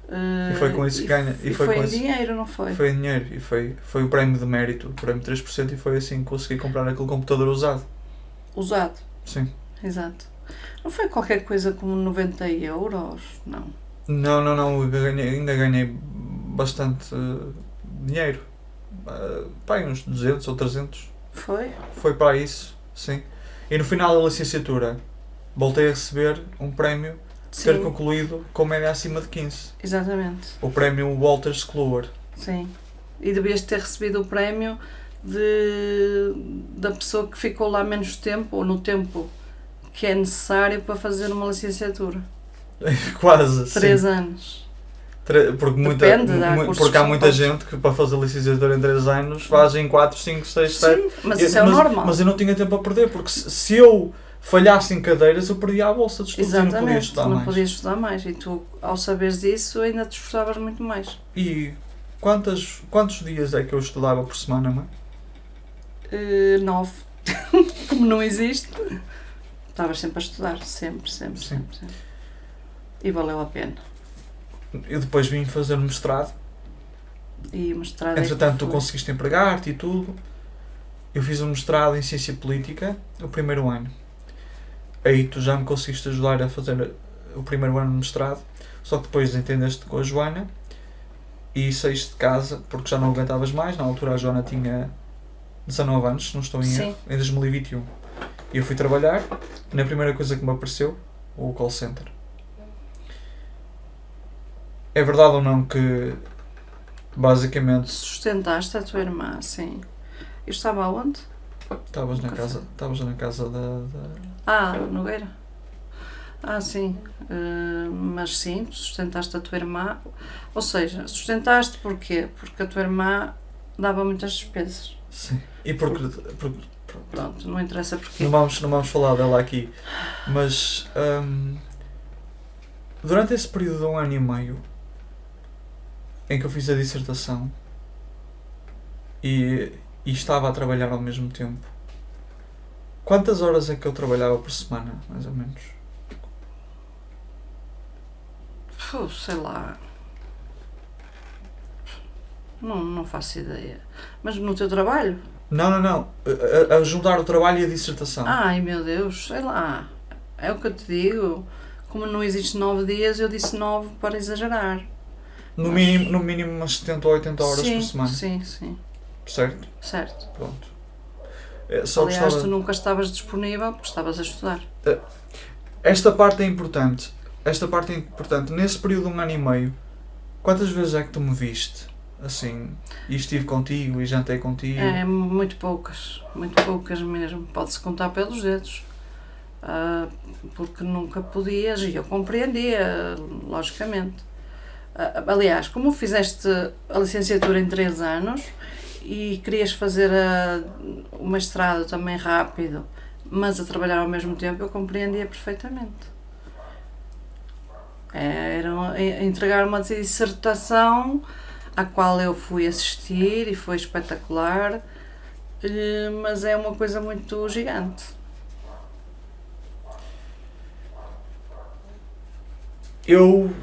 E foi com isso que ganha. E foi em dinheiro, não foi? Foi em dinheiro. E foi o prémio de mérito, o prémio de 3%, e foi assim que consegui comprar aquele computador usado. Usado? Sim. Exato. Não foi qualquer coisa como 90 euros? Não. Não. Ainda ganhei bastante dinheiro. Pá, uns 200 ou 300. Foi? Foi para isso, sim. E no final da licenciatura voltei a receber um prémio de ter Sim, concluído com média acima de 15. exatamente. O prémio Walters Kluwer. Sim. E devias ter recebido o prémio da pessoa que ficou lá menos tempo, ou no tempo que é necessário para fazer uma licenciatura. Quase, 3 sim. anos. Porque há muita gente que para fazer licenciatura em 3 anos faz em 4, 5, 6, 7. Sim, mas isso é o normal. Mas eu não tinha tempo a perder, porque se eu falhasse em cadeiras, eu perdia a bolsa de estudos. Exatamente, e não podia estudar não mais. podias estudar mais. E tu, ao saberes disso, ainda te esforçavas muito mais. E quantos dias é que eu estudava por semana, mãe? 9. Como não existe, estavas sempre a estudar. Sempre. E valeu a pena. Eu depois vim fazer o mestrado. E o mestrado Entretanto, tu conseguiste empregar-te e tudo. Eu fiz um mestrado em Ciência Política, o primeiro ano. Aí tu já me conseguiste ajudar a fazer o primeiro ano de mestrado. Só que depois entendeste com a Joana e saíste de casa porque já não aguentavas mais. Na altura a Joana tinha 19 anos, se não estou em erro, em 2021. E eu fui trabalhar e na primeira coisa que me apareceu, o call center. É verdade ou não que basicamente sustentaste a tua irmã, sim. Eu estava aonde? estavas na casa da... Nogueira. Sim. Mas sim, sustentaste a tua irmã. Ou seja, sustentaste porquê? Porque a tua irmã dava muitas despesas. Sim. E porque Pronto, não interessa porquê. não vamos falar dela aqui. Mas durante esse período de 1 ano e meio em que eu fiz a dissertação e estava a trabalhar ao mesmo tempo, quantas horas é que eu trabalhava por semana, mais ou menos? Sei lá. Não faço ideia. Mas no teu trabalho? Não. A juntar o trabalho e a dissertação. Ai meu Deus, sei lá. É o que eu te digo. Como não existe 9 dias, eu disse 9 para exagerar. No mínimo umas 70 ou 80 horas sim, por semana. Sim. Certo? Certo. Pronto. Aliás, tu nunca estavas disponível porque estavas a estudar. Esta parte é importante. Nesse período de 1 ano e meio, quantas vezes é que tu me viste? Assim, e estive contigo e jantei contigo? Muito poucas mesmo. Pode-se contar pelos dedos. Porque nunca podias, e eu compreendia, logicamente. Aliás, como fizeste a licenciatura em 3 anos e querias fazer o mestrado também rápido, mas a trabalhar ao mesmo tempo, eu compreendia perfeitamente. Era entregar uma dissertação à qual eu fui assistir e foi espetacular, mas é uma coisa muito gigante. Eu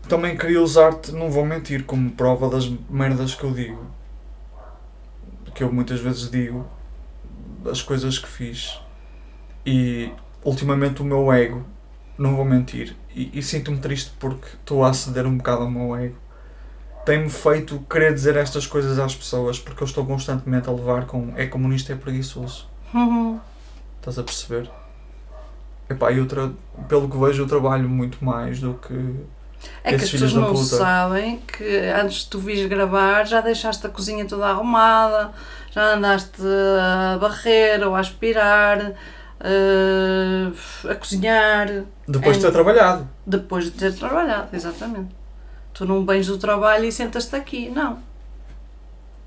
também queria usar-te, não vou mentir, como prova das merdas que eu digo. Que eu muitas vezes digo as coisas que fiz. E ultimamente o meu ego, não vou mentir, e sinto-me triste porque estou a aceder um bocado ao meu ego, tem-me feito querer dizer estas coisas às pessoas porque eu estou constantemente a levar com é comunista, é preguiçoso. Estás a perceber? Epá, pelo que vejo eu trabalho muito mais do que é que as pessoas não sabem que antes de tu vires gravar já deixaste a cozinha toda arrumada, já andaste a varrer ou a aspirar, a cozinhar. Depois de ter trabalhado. Depois de ter trabalhado, exatamente. Tu não vens do trabalho e sentas-te aqui, não.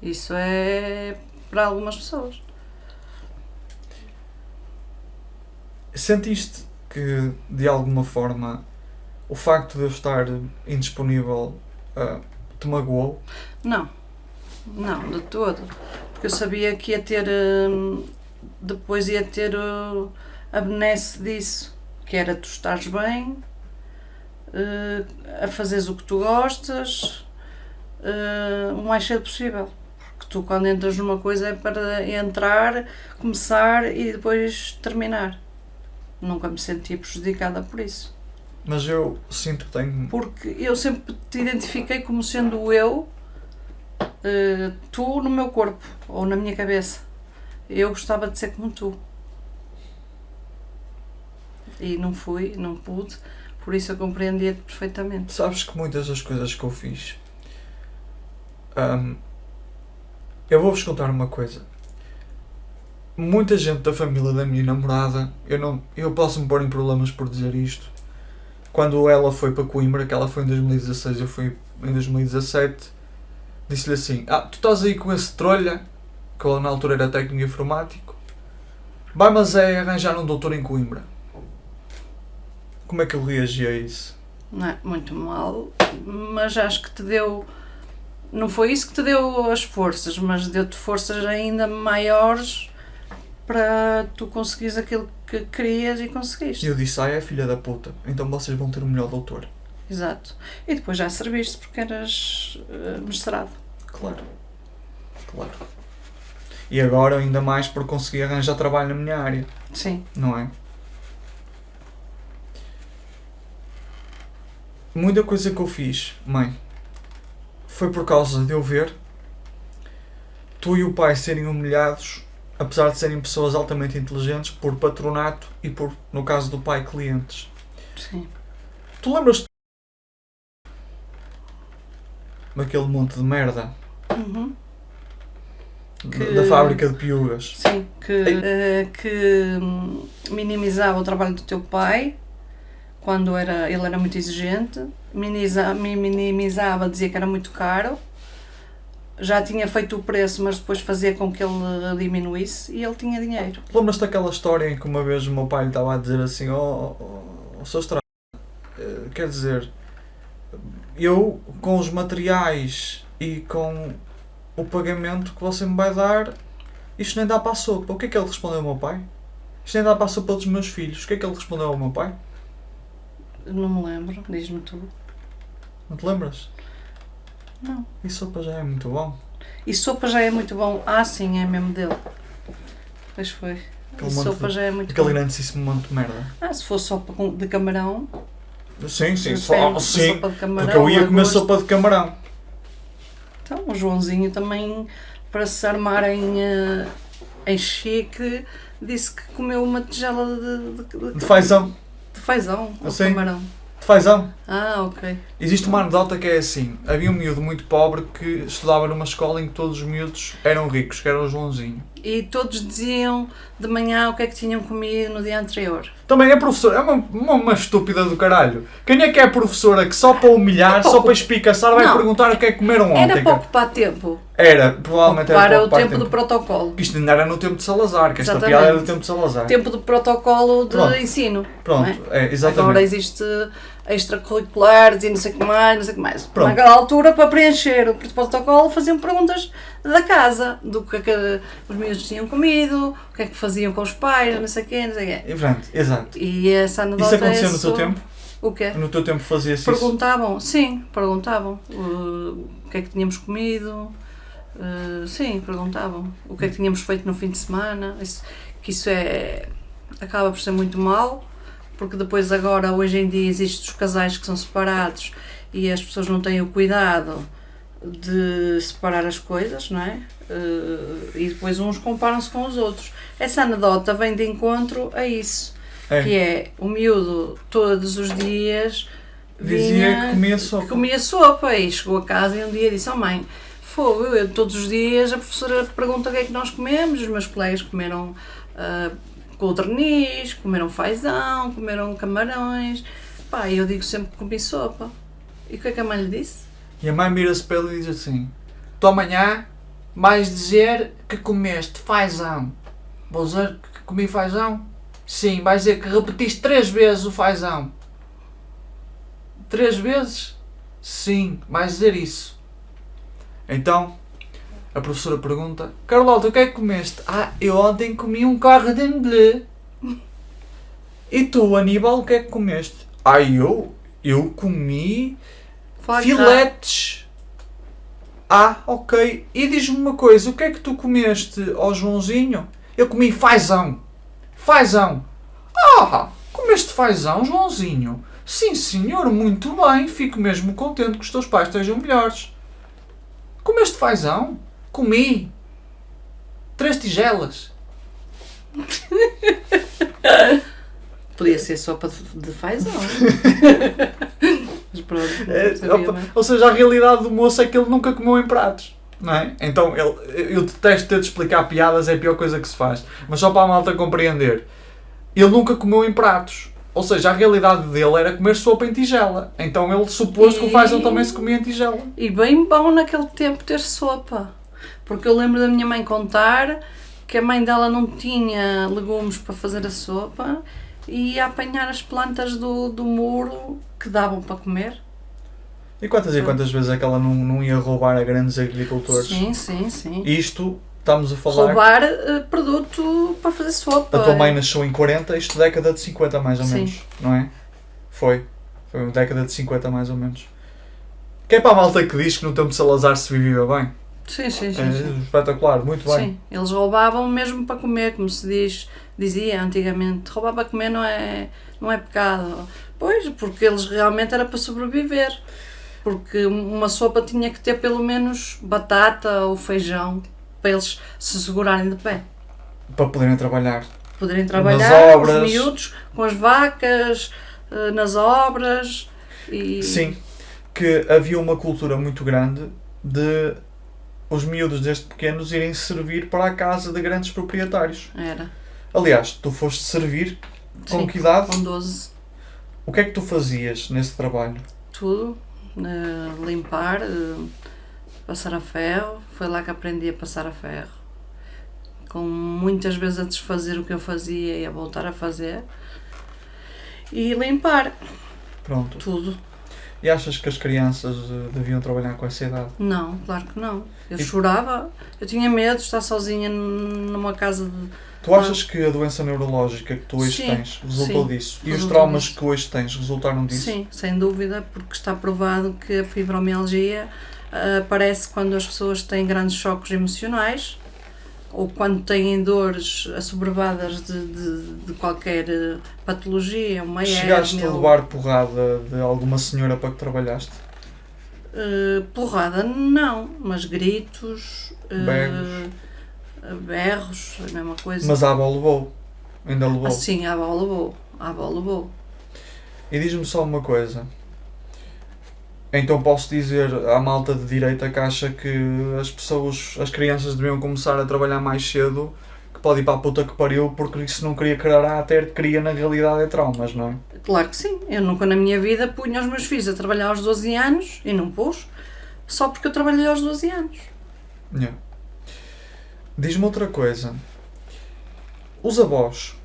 Isso é para algumas pessoas. Sentiste que, de alguma forma, o facto de eu estar indisponível te magoou? Não, de todo. Porque eu sabia que ia ter, depois ia ter a benesse disso, que era tu estares bem, a fazeres o que tu gostas, o mais cedo possível. Porque tu, quando entras numa coisa, é para entrar, começar e depois terminar. Nunca me senti prejudicada por isso. Mas eu sinto que tenho... Porque eu sempre te identifiquei como sendo eu, tu no meu corpo, ou na minha cabeça. Eu gostava de ser como tu. E não fui, não pude, por isso eu compreendia-te perfeitamente. Sabes que muitas das coisas que eu fiz... eu vou-vos contar uma coisa. Muita gente da família da minha namorada, eu posso me pôr em problemas por dizer isto. Quando ela foi para Coimbra, que ela foi em 2016, eu fui em 2017, disse-lhe assim, tu estás aí com esse trolha, que eu na altura era técnico informático, vai mas é arranjar um doutor em Coimbra. Como é que eu reagi a isso? Não é? Muito mal, mas acho que te deu... Não foi isso que te deu as forças, mas deu-te forças ainda maiores para tu conseguires aquilo que querias e conseguiste. E eu disse, é filha da puta, então vocês vão ter o melhor doutor. Exato. E depois já serviste porque eras mestrado. Claro. E agora ainda mais por conseguir arranjar trabalho na minha área. Sim. Não é? Muita coisa que eu fiz, mãe, foi por causa de eu ver tu e o pai serem humilhados, apesar de serem pessoas altamente inteligentes, por patronato e por, no caso do pai, clientes. Sim. Tu lembras-te daquele monte de merda? Uhum. Da fábrica de piugas? Sim, que minimizava o trabalho do teu pai quando ele era muito exigente, minimizava, dizia que era muito caro, já tinha feito o preço, mas depois fazia com que ele diminuísse e ele tinha dinheiro. Lembras-te daquela história em que uma vez o meu pai lhe estava a dizer assim, Sr. Estrada, quer dizer, eu com os materiais e com o pagamento que você me vai dar, isto nem dá para a sopa. O que é que ele respondeu ao meu pai? Isto nem dá para a sopa dos meus filhos. O que é que ele respondeu ao meu pai? Não me lembro, diz-me tu. Não te lembras? Não. E sopa já é muito bom. E sopa já é muito bom. Ah, sim, é mesmo dele. Pois foi. Aquele E monte sopa de- já é muito Aquele bom. grandíssimo monte de merda. Ah, se fosse sopa de camarão, Sim, sim. prefere Sim. sopa de camarão. Porque eu ia comer lagosta. sopa de camarão. Então, o Joãozinho também, para se armar em chique, disse que comeu uma tigela De fazão. de fazão, ou Assim? camarão. De fazão. Ah, ok. Existe uma anedota que é assim. Havia um miúdo muito pobre que estudava numa escola em que todos os miúdos eram ricos, que era o Joãozinho. E todos diziam de manhã o que é que tinham comido no dia anterior. Também é professora, é uma estúpida do caralho. Quem é que é a professora que só para humilhar, só para espicaçar, vai Não. perguntar o que é que comeram Era ontem? para cara? ocupar tempo. Era, provavelmente era Para para o ocupar tempo do protocolo. Que isto ainda era no tempo de Salazar, que esta Exatamente. piada era do tempo de Salazar. Tempo do protocolo de Pronto. ensino. Pronto, não é? exatamente. Agora existe extracurriculares e não sei o que mais, não sei o que mais. Pronto. Naquela altura, para preencher o protocolo, faziam perguntas da casa, do que é que os miúdos tinham comido, o que é que faziam com os pais, não sei o quê, não sei o quê. E pronto, exato. E essa anedota Isso acontecia é no teu só- tempo? O quê? No teu tempo fazia-se isso? Perguntavam, sim, perguntavam o que é que tínhamos comido, sim, perguntavam o que é que tínhamos feito no fim de semana, isso acaba por ser muito mau, porque depois agora, hoje em dia, existem os casais que são separados e as pessoas não têm o cuidado de separar as coisas, não é? E depois uns comparam-se com os outros. Essa anedota vem de encontro a isso. É. Que é o miúdo todos os dias Dizia que comia sopa. que comia sopa e chegou a casa e um dia disse: "Oh mãe, fogo, eu todos os dias a professora pergunta o que é que nós comemos, os meus colegas comeram codorniz, comeram fazão, comeram camarões, pá, e eu digo sempre que comi sopa." E o que é que a mãe lhe disse? E a mãe mira-se para ele e diz assim: tu amanhã vais dizer que comeste fazão. Vou dizer que comi fazão? Sim, vais dizer que repetiste 3 vezes o fazão. 3 vezes? Sim, vais dizer isso. Então, a professora pergunta: Carlota, o que é que comeste? Ah, eu ontem comi um cordon bleu. E tu, Aníbal, o que é que comeste? Ah, eu comi filetes. Ah, ok. E diz-me uma coisa, o que é que tu comeste, ó Joãozinho? Eu comi fazão. Fazão. Ah, comeste fazão, Joãozinho? Sim, senhor, muito bem. Fico mesmo contente que os teus pais estejam melhores. Comeste fazão? Comi. 3 tigelas. Podia ser sopa de fazão. Mas pronto, não sabia bem. Ou seja, a realidade do moço é que ele nunca comeu em pratos. Não é? Então, eu detesto ter de explicar piadas, é a pior coisa que se faz. Mas só para a malta compreender. Ele nunca comeu em pratos. Ou seja, a realidade dele era comer sopa em tigela. Então ele supôs que o fazão também se comia em tigela. E bem bom naquele tempo ter sopa. Porque eu lembro da minha mãe contar que a mãe dela não tinha legumes para fazer a sopa e ia apanhar as plantas do muro que davam para comer. E quantas vezes é que ela não ia roubar a grandes agricultores? Sim, sim, sim. Isto, estamos a falar... Roubar produto para fazer sopa. A tua mãe nasceu em 40, isto década de 50 mais ou Sim. menos, não é? Foi uma década de 50 mais ou menos. Que é para a malta que diz que no tempo de Salazar se vivia bem. Sim, sim, sim. É sim. espetacular, muito bem. Sim, eles roubavam mesmo para comer, como se dizia antigamente. Roubar para comer não é pecado. Pois, porque eles realmente era para sobreviver. Porque uma sopa tinha que ter pelo menos batata ou feijão para eles se segurarem de pé. Para poderem trabalhar. Poderem trabalhar Nas obras. os miúdos, com as vacas, nas obras. E... Sim, que havia uma cultura muito grande de os miúdos desde pequenos irem servir para a casa de grandes proprietários. Era. Aliás, tu foste servir com Sim, que idade? Com 12. O que é que tu fazias nesse trabalho? Tudo. Limpar, passar a ferro. Foi lá que aprendi a passar a ferro. Com muitas vezes a desfazer o que eu fazia e a voltar a fazer. E limpar. Pronto. tudo. E achas que as crianças deviam trabalhar com essa idade? Não, claro que não. Eu E- chorava, eu tinha medo de estar sozinha numa casa de... Tu achas que a doença neurológica que tu hoje Sim, tens resultou sim, disso? E os resultou traumas disso. que hoje tens resultaram disso? Sim, sem dúvida, porque está provado que a fibromialgia aparece quando as pessoas têm grandes choques emocionais ou quando têm dores assoberbadas de qualquer patologia, uma Chegaste hérnia a ou- levar porrada de alguma senhora para que trabalhaste? porrada não, mas gritos, Berros. berros, a mesma coisa. Mas a avó levou. Ainda levou. Assim, a bola levou. E diz-me só uma coisa. Então posso dizer à malta de direita que acha que as crianças deviam começar a trabalhar mais cedo, que pode ir para a puta que pariu, porque se não queria caráter, cria na realidade é traumas, não é? Claro que sim, eu nunca na minha vida punha os meus filhos a trabalhar aos 12 anos e não pus, só porque eu trabalhei aos 12 anos. Yeah. Diz-me outra coisa. Os avós,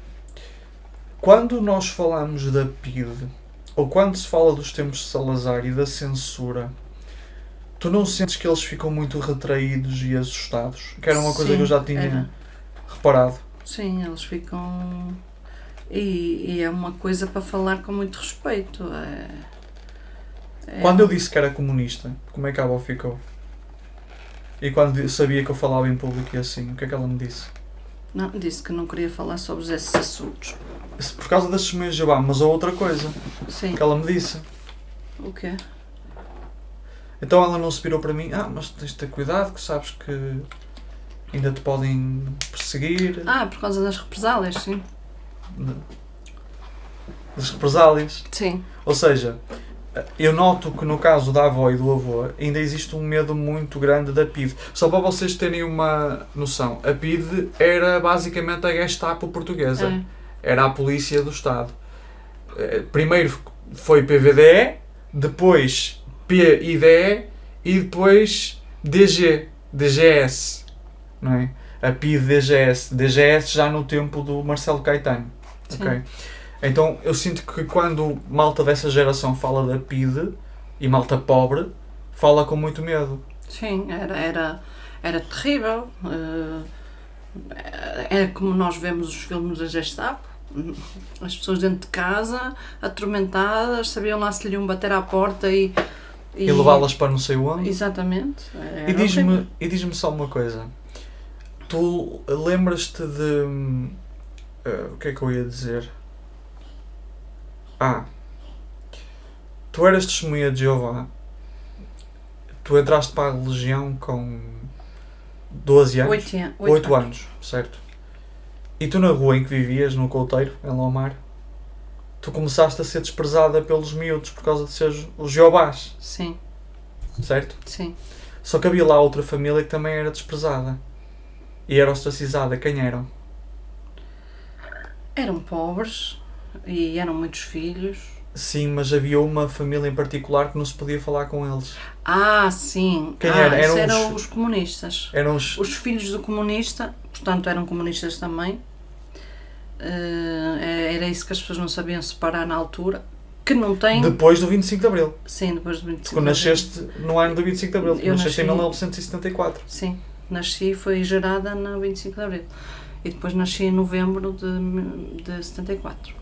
quando nós falamos da PIDE, ou quando se fala dos tempos de Salazar e da censura, tu não sentes que eles ficam muito retraídos e assustados? Que era uma coisa Sim, que eu já tinha era. reparado. Sim, eles ficam... E é uma coisa para falar com muito respeito. Quando eu disse que era comunista, como é que a avó ficou? E quando sabia que eu falava em público e assim, o que é que ela me disse? Não, disse que não queria falar sobre esses assuntos. Por causa das testemunhas de Jeová, mas há outra coisa Sim, que ela me disse. o quê? Então ela não se virou para mim, mas tens de ter cuidado, que sabes que ainda te podem perseguir, Por causa das represálias, sim. das represálias. Sim, Ou seja, eu noto que no caso da avó e do avô ainda existe um medo muito grande da PIDE. Só para vocês terem uma noção, a PIDE era basicamente a Gestapo portuguesa. é. Era a polícia do Estado. Primeiro foi PVDE, depois PIDE e depois DGS, não é? A DGS já no tempo do Marcelo Caetano. Sim. Ok? Então eu sinto que quando malta dessa geração fala da PIDE e malta pobre, fala com muito medo. Sim, era terrível. Era como nós vemos os filmes da Gestapo. As pessoas dentro de casa, atormentadas, sabiam lá se lhe iam bater à porta e levá-las para não sei onde. Exatamente. E diz-me só uma coisa. Tu lembras-te de... o que é que eu ia dizer? Tu eras testemunha de Jeová. Tu entraste para a religião com 12 anos? 8 anos, certo? E tu na rua em que vivias, no Couteiro, em Lomar, tu começaste a ser desprezada pelos miúdos por causa de seres os Jeovás, Sim, certo? sim. Só que havia lá outra família que também era desprezada. E era ostracizada. Quem eram? Eram pobres e eram muitos filhos. Sim, mas havia uma família em particular que não se podia falar com eles. Sim. Quem era? Eram, Eram os comunistas. Eram os... Os filhos do comunista, portanto, eram comunistas também. Era isso que as pessoas não sabiam separar na altura. Que não tem... Depois do 25 de Abril. Sim, depois do 25 Tu nasceste no ano do 25 de Abril. Tu Eu nasceste em nasci- 1974. Sim, nasci, foi gerada no 25 de Abril. E depois nasci em novembro de 74.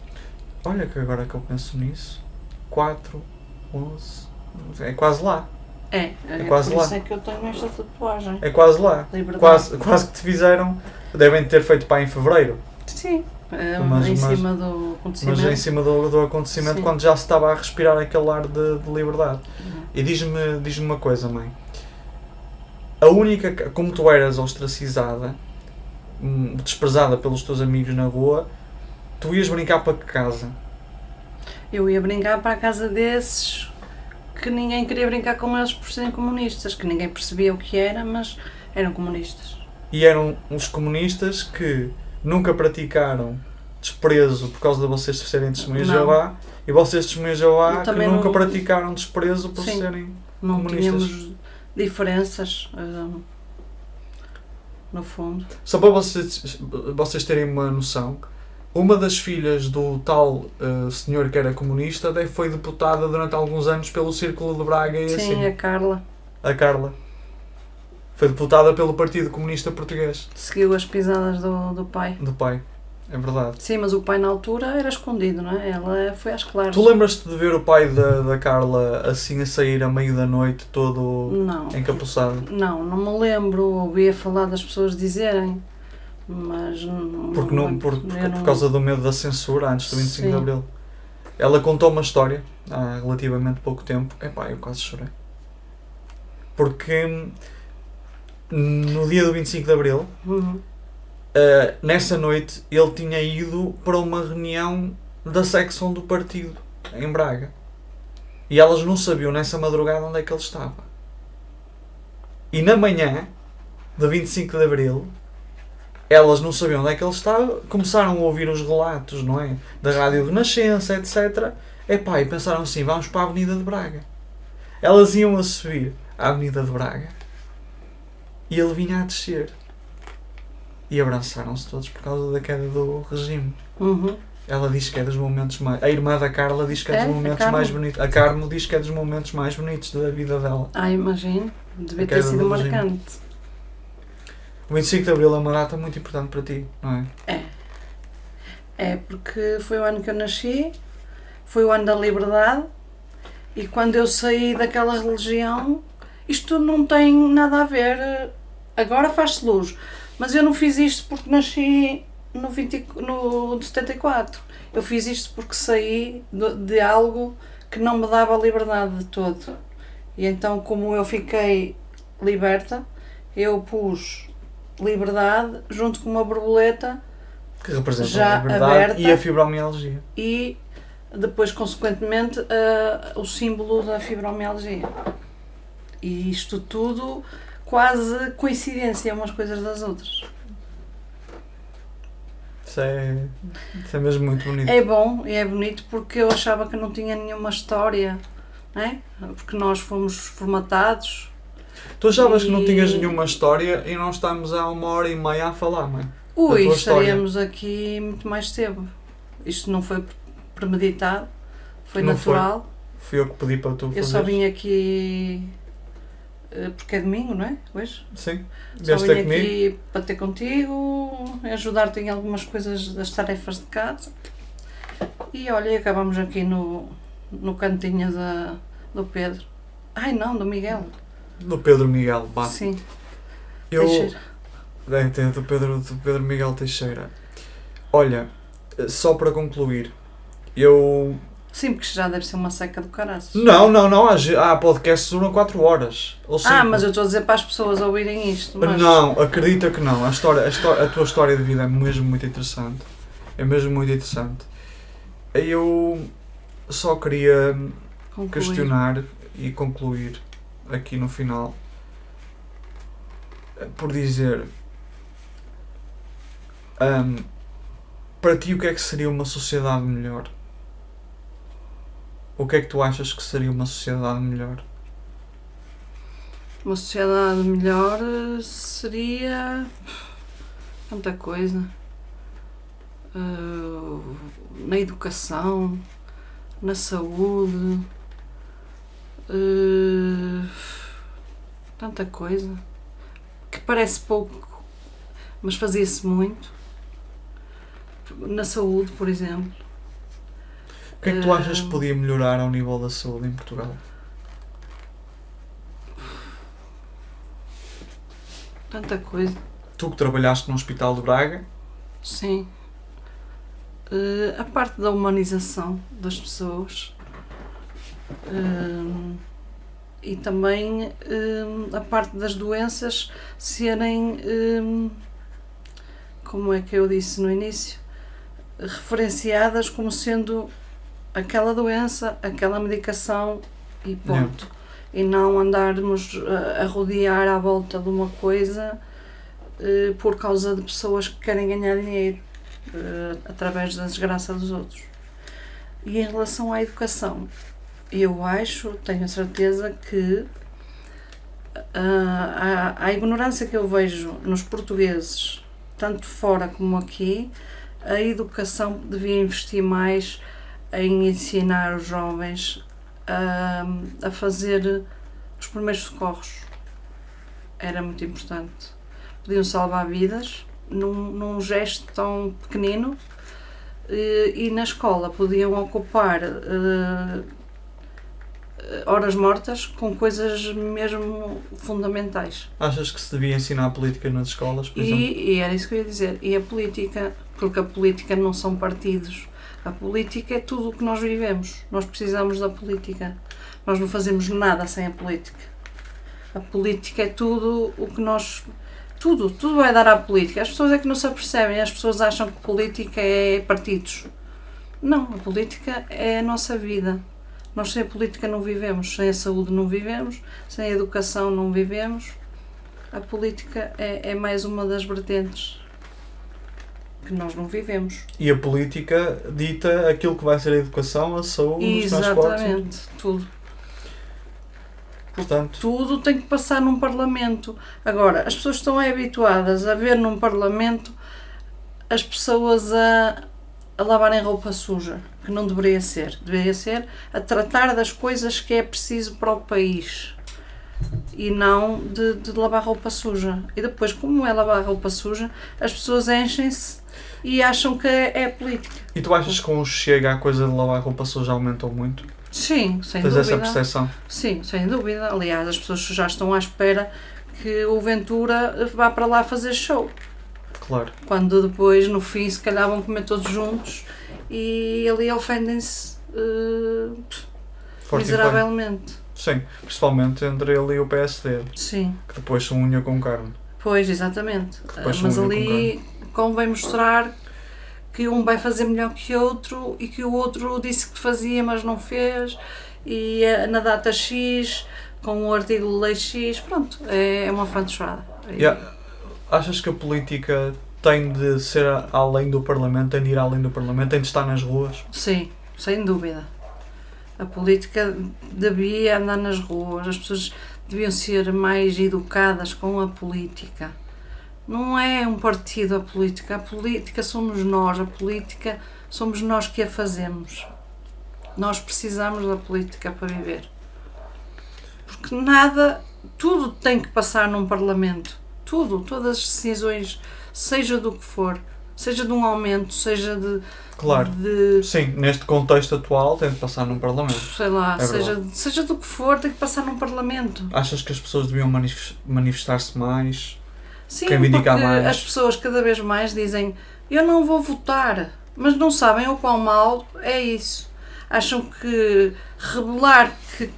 Olha que agora que eu penso nisso. 4, 11... É quase lá. É quase por lá. isso é que eu tenho esta tatuagem. É quase lá. Liberdade. Quase que te fizeram... Devem ter feito para em Fevereiro. Sim, Mas- em mas- cima do acontecimento. Mas em cima do acontecimento, Sim. quando já se estava a respirar aquele ar de liberdade. Uhum. E diz-me uma coisa, mãe. A única... Como tu eras ostracizada, desprezada pelos teus amigos na rua, tu ias brincar para que casa? Eu ia brincar para a casa desses que ninguém queria brincar com eles por serem comunistas, que ninguém percebia o que era, mas eram comunistas. E eram os comunistas que nunca praticaram desprezo por causa de vocês serem testemunhas de Não. Jeová, e vocês testemunhas de Jeová Eu que também nunca não- praticaram desprezo por Sim. serem Não comunistas. tínhamos diferenças, no fundo. Só para vocês terem uma noção, uma das filhas do tal senhor que era comunista foi deputada durante alguns anos pelo Círculo de Braga e Sim, assim. a Carla A Carla. Foi deputada pelo Partido Comunista Português. seguiu as pisadas do pai. Do pai. É verdade. Sim, mas o pai na altura era escondido, não é? Ela foi às claras. Tu lembras-te de ver o pai da Carla assim a sair à meio da noite, todo Não. encapuçado? Não me lembro. Ouvia falar das pessoas dizerem, mas não. Porque não, por eu não- causa do medo da censura antes do 25 de Sim. Abril. Ela contou uma história há relativamente pouco tempo. Epá, eu quase chorei. Porque no dia do 25 de Abril, Uhum. nessa noite, ele tinha ido para uma reunião da secção do partido em Braga. E elas não sabiam nessa madrugada onde é que ele estava. E na manhã do 25 de Abril, elas não sabiam onde é que ele estava, começaram a ouvir os relatos, não é? Da Rádio Renascença, etc. Epá, e pensaram assim, vamos para a Avenida de Braga. Elas iam a subir à Avenida de Braga e ele vinha a descer. E abraçaram-se todos por causa da queda do regime. Uhum. Ela diz que é dos momentos mais... A irmã da Carla diz que é É, dos a momentos Carmo. mais bonitos. A Carmo diz que é dos momentos mais bonitos da vida dela. Imagino. Devia A ter queda sido do regime. marcante. O 25 de Abril é uma data muito importante para ti, não é? É porque foi o ano que eu nasci, foi o ano da liberdade, e quando eu saí daquela religião, isto não tem nada a ver. Agora faz-se luz, mas eu não fiz isto porque nasci no 74. Eu fiz isto porque saí de algo que não me dava liberdade de todo. E então, como eu fiquei liberta, eu pus liberdade junto com uma borboleta Que representa já a liberdade aberta. e a fibromialgia. e depois, consequentemente, o símbolo da fibromialgia. E isto tudo quase coincidência umas coisas das outras. Isso é mesmo muito bonito. É bom e é bonito porque eu achava que não tinha nenhuma história, não é? Porque nós fomos formatados. Tu achavas que não E- tinhas nenhuma história e nós estamos há 1h30 a falar, mãe? Ui, tua história. estaríamos aqui muito mais tempo. Isto não foi premeditado, foi Não foi. natural. Fui eu que pedi para tu fazer. Eu só vim aqui porque é domingo, não é? Hoje? Sim, Só vieste vim ter comigo. aqui para ter contigo, ajudar-te em algumas coisas das tarefas de casa. E olha, e acabamos aqui no cantinho do Pedro. Ai não, do Miguel. Do Pedro Miguel, pá. Sim, Eu... Teixeira. Do Pedro Miguel Teixeira. Olha, só para concluir, eu... Sim, porque já deve ser uma seca do caraças. Não, há podcasts que duram 4 horas. Ou 5. Mas eu estou a dizer para as pessoas ouvirem isto. Mas... Não, acredita que não. A tua história de vida é mesmo muito interessante. É mesmo muito interessante. Eu só queria Concluir. questionar e concluir aqui no final por dizer para ti o que é que seria uma sociedade melhor? O que é que tu achas que seria uma sociedade melhor? Uma sociedade melhor seria tanta coisa. Na educação, na saúde, tanta coisa que parece pouco, mas fazia-se muito. Na saúde, por exemplo. O que é que tu achas que podia melhorar ao nível da saúde em Portugal? Tanta coisa. Tu que trabalhaste no Hospital de Braga, Sim. A parte da humanização das pessoas e também a parte das doenças serem, como é que eu disse no início, referenciadas como sendo aquela doença, aquela medicação e ponto. E não andarmos a rodear à volta de uma coisa por causa de pessoas que querem ganhar dinheiro através da desgraça dos outros. E em relação à educação, eu acho, tenho a certeza que a ignorância que eu vejo nos portugueses, tanto fora como aqui, a educação devia investir mais em ensinar os jovens a fazer os primeiros socorros. Era muito importante. Podiam salvar vidas num gesto tão pequenino, e na escola podiam ocupar horas mortas com coisas mesmo fundamentais. Achas que se devia ensinar política nas escolas, por exemplo? E era isso que eu ia dizer. E a política, porque a política não são partidos. A política é tudo o que nós vivemos. Nós precisamos da política. Nós não fazemos nada sem a política. A política é tudo o que nós... Tudo vai dar à política. As pessoas é que não se apercebem. As pessoas acham que política é partidos. Não, a política é a nossa vida. Nós sem a política não vivemos. Sem a saúde não vivemos. Sem a educação não vivemos. A política é mais uma das vertentes que nós não vivemos. E a política dita aquilo que vai ser a educação, a saúde, os transportes. Exatamente, tudo. Portanto, Tudo tem que passar num Parlamento. Agora, as pessoas estão habituadas a ver num Parlamento as pessoas a lavarem roupa suja, que não deveria ser. Deveria ser a tratar das coisas que é preciso para o país e não de lavar roupa suja. E depois, como é lavar roupa suja, as pessoas enchem-se e acham que é política. e tu achas que com o Chega a coisa de lavar roupa suja aumentou muito? Sim, sem Tens dúvida. essa percepção? Sim, sem dúvida. Aliás, as pessoas já estão à espera que o Ventura vá para lá fazer show. Claro. Quando depois, no fim, se calhar vão comer todos juntos e ali ofendem-se Forte e miseravelmente. Sim, principalmente entre ele e o PSD, Sim, que depois são unha com carne. pois, exatamente. depois Mas são unha ali convém mostrar que um vai fazer melhor que o outro e que o outro disse que fazia, mas não fez, e na data X, com o artigo de lei X, pronto, é uma fantochada. Achas que a política tem de ser além do Parlamento, tem de ir além do Parlamento, tem de estar nas ruas? Sim, sem dúvida. A política devia andar nas ruas, as pessoas deviam ser mais educadas com a política. Não é um partido a política somos nós, a política somos nós que a fazemos. Nós precisamos da política para viver. Porque tudo tem que passar num Parlamento. Todas as decisões, seja do que for, seja de um aumento, seja Claro. de Sim, neste contexto atual tem de passar num Parlamento. sei lá, É seja do que for, tem que passar num Parlamento. Achas que as pessoas deviam manifestar-se mais? Sim, Reivindicar porque mais. as pessoas cada vez mais dizem eu não vou votar, mas não sabem o quão mal é isso. Acham que revelar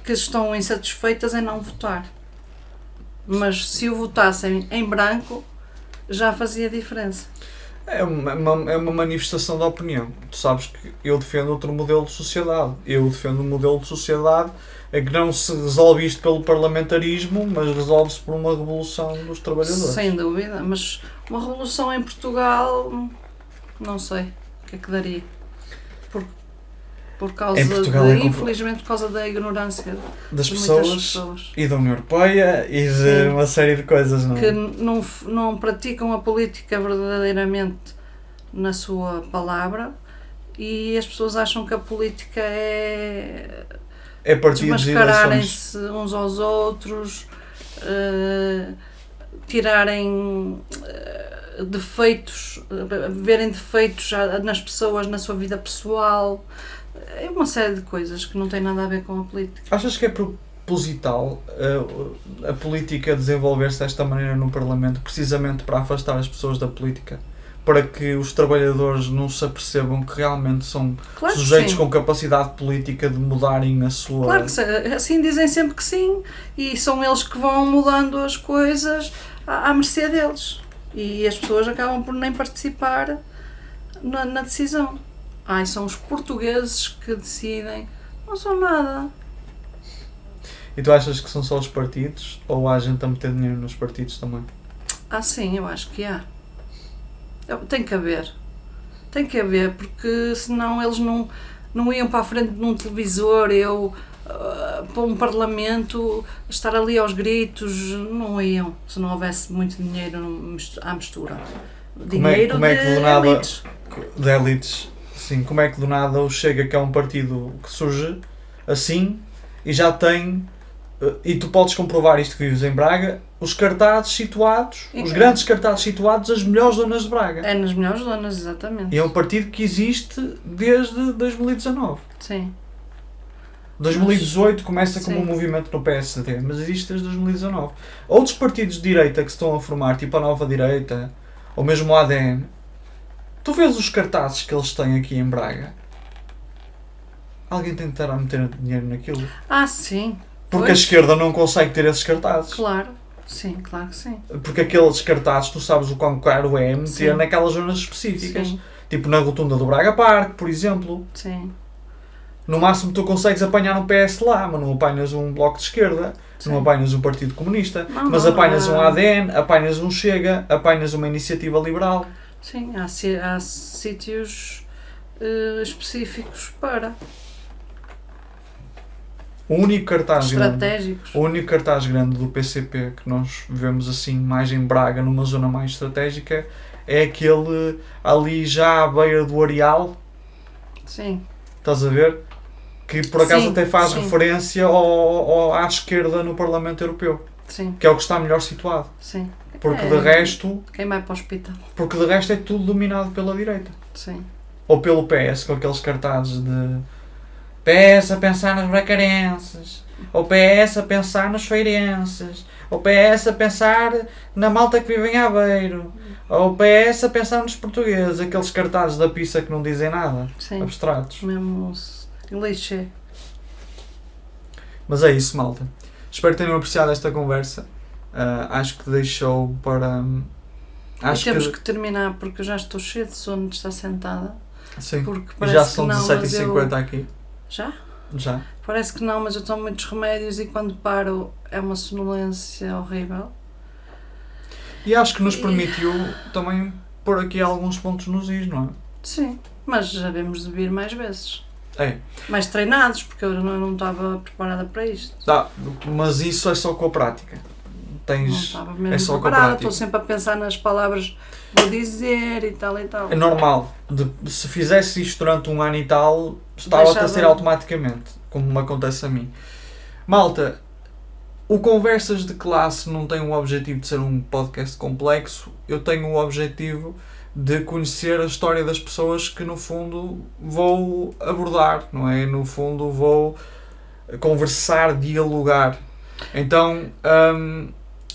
que estão insatisfeitas é não votar. Mas se o votassem em branco, já fazia diferença. É uma manifestação de opinião. Tu sabes que eu defendo outro modelo de sociedade. Eu defendo um modelo de sociedade em que não se resolve isto pelo parlamentarismo, mas resolve-se por uma revolução dos trabalhadores. Sem dúvida, mas uma revolução em Portugal, não sei o que é que daria. Por causa Em Portugal é infelizmente, por causa da ignorância das de muitas pessoas pessoas. e da União Europeia e de Sim. uma série de coisas, não é? Que não praticam a política verdadeiramente na sua palavra e as pessoas acham que a política é partidos e eleições. desmascararem-se uns aos outros, tirarem defeitos, verem defeitos nas pessoas, na sua vida pessoal. É uma série de coisas que não tem nada a ver com a política. Achas que é proposital a política desenvolver-se desta maneira no Parlamento, precisamente para afastar as pessoas da política? Para que os trabalhadores não se apercebam que realmente são Claro que sujeitos sim. com capacidade política de mudarem a sua... Claro que sim. Assim dizem sempre que sim e são eles que vão mudando as coisas à mercê deles. E as pessoas acabam por nem participar na decisão. São os portugueses que decidem. Não são nada. E tu achas que são só os partidos? Ou há gente a meter dinheiro nos partidos também? Sim, eu acho que há. Tem que haver. Tem que haver, porque senão eles não iam para a frente de um televisor, para um parlamento, estar ali aos gritos, não iam, se não houvesse muito dinheiro à mistura. Dinheiro como é que de do nada, elites. político de elites, assim, como é que do nada o Chega, que é um partido que surge assim, e já tem, e tu podes comprovar isto que vives em Braga, os cartazes situados, os grandes cartazes situados, as melhores zonas de Braga. É nas melhores zonas, exatamente. E é um partido que existe desde 2019. Sim. 2018 começa como Sim. um movimento no PSD, mas existe desde 2019. Outros partidos de direita que se estão a formar, tipo a Nova Direita, ou mesmo o ADN, tu vês os cartazes que eles têm aqui em Braga? Alguém tem de estar a meter dinheiro naquilo? Ah, sim. Porque Pois. a esquerda não consegue ter esses cartazes. Claro. Sim, claro que sim. Porque aqueles cartazes, tu sabes o quão caro é meter Sim. naquelas zonas específicas. Sim. Tipo na rotunda do Braga Park, por exemplo. Sim. No máximo tu consegues apanhar um PS lá, mas não apanhas um Bloco de Esquerda, Sim. não apanhas um Partido Comunista, Não, mas não, apanhas não um há- ADN, apanhas um Chega, apanhas uma Iniciativa Liberal. Sim, há sítios específicos para. O único cartaz grande, Estratégicos. o único cartaz grande do PCP que nós vemos assim mais em Braga, numa zona mais estratégica, é aquele ali já à beira do Areal, Sim. estás a ver? Que por acaso Sim, até faz sim. referência à esquerda no Parlamento Europeu, Sim. que é o que está melhor situado. Sim. Porque É, de resto Quem vai para o hospital? Porque de resto é tudo dominado pela direita. Sim. Ou pelo PS, com aqueles cartazes de PS a pensar nos bracarenses, ou PS a pensar nos feirenses, ou PS a pensar na malta que vive em Aveiro, ou PS a pensar nos portugueses, aqueles cartazes da pizza que não dizem nada, Sim. abstratos. Mesmo clichê. Mas é isso, malta. Espero que tenham apreciado esta conversa. Acho que deixou para... E temos que terminar porque eu já estou cheia de sono de estar sentada. Sim. Porque E parece já que são não, mas 17h50 eu... aqui. Já? Já. Parece que não, mas eu tomo muitos remédios e quando paro é uma sonolência horrível. E acho que nos permitiu também pôr aqui alguns pontos nos is, não é? Sim, mas já devemos de vir mais vezes. É. Mais treinados, porque eu não estava preparada para isto. Tá, mas isso é só com a prática. Não Tens... estava é mesmo só com a preparada, prática. estou sempre a pensar nas palavras que vou dizer e tal e tal. É normal. Se fizesse isto durante um ano e tal, estava-te a Deixava- ser automaticamente, como me acontece a mim. Malta, o Conversas de Classe não tem o objetivo de ser um podcast complexo. Eu tenho o objetivo de conhecer a história das pessoas que no fundo vou abordar, não é? No fundo vou conversar, dialogar. Então,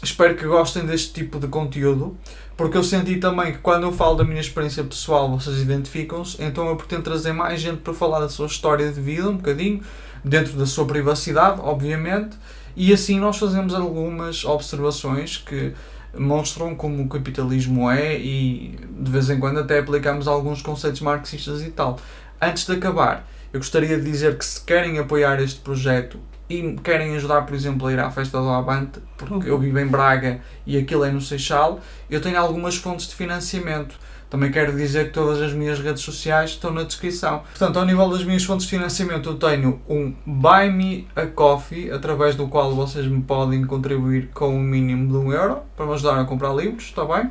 espero que gostem deste tipo de conteúdo, porque eu senti também que quando eu falo da minha experiência pessoal vocês identificam-se, então eu pretendo trazer mais gente para falar da sua história de vida, um bocadinho, dentro da sua privacidade, obviamente, e assim nós fazemos algumas observações que mostram como o capitalismo é e de vez em quando até aplicamos alguns conceitos marxistas e tal. Antes de acabar, eu gostaria de dizer que se querem apoiar este projeto e querem ajudar, por exemplo, a ir à Festa do Avante, porque eu vivo em Braga e aquilo é no Seixal, eu tenho algumas fontes de financiamento. Também quero dizer que todas as minhas redes sociais estão na descrição. Portanto, ao nível das minhas fontes de financiamento, eu tenho um Buy Me a Coffee, através do qual vocês me podem contribuir com um mínimo de €1 para me ajudar a comprar livros, está bem?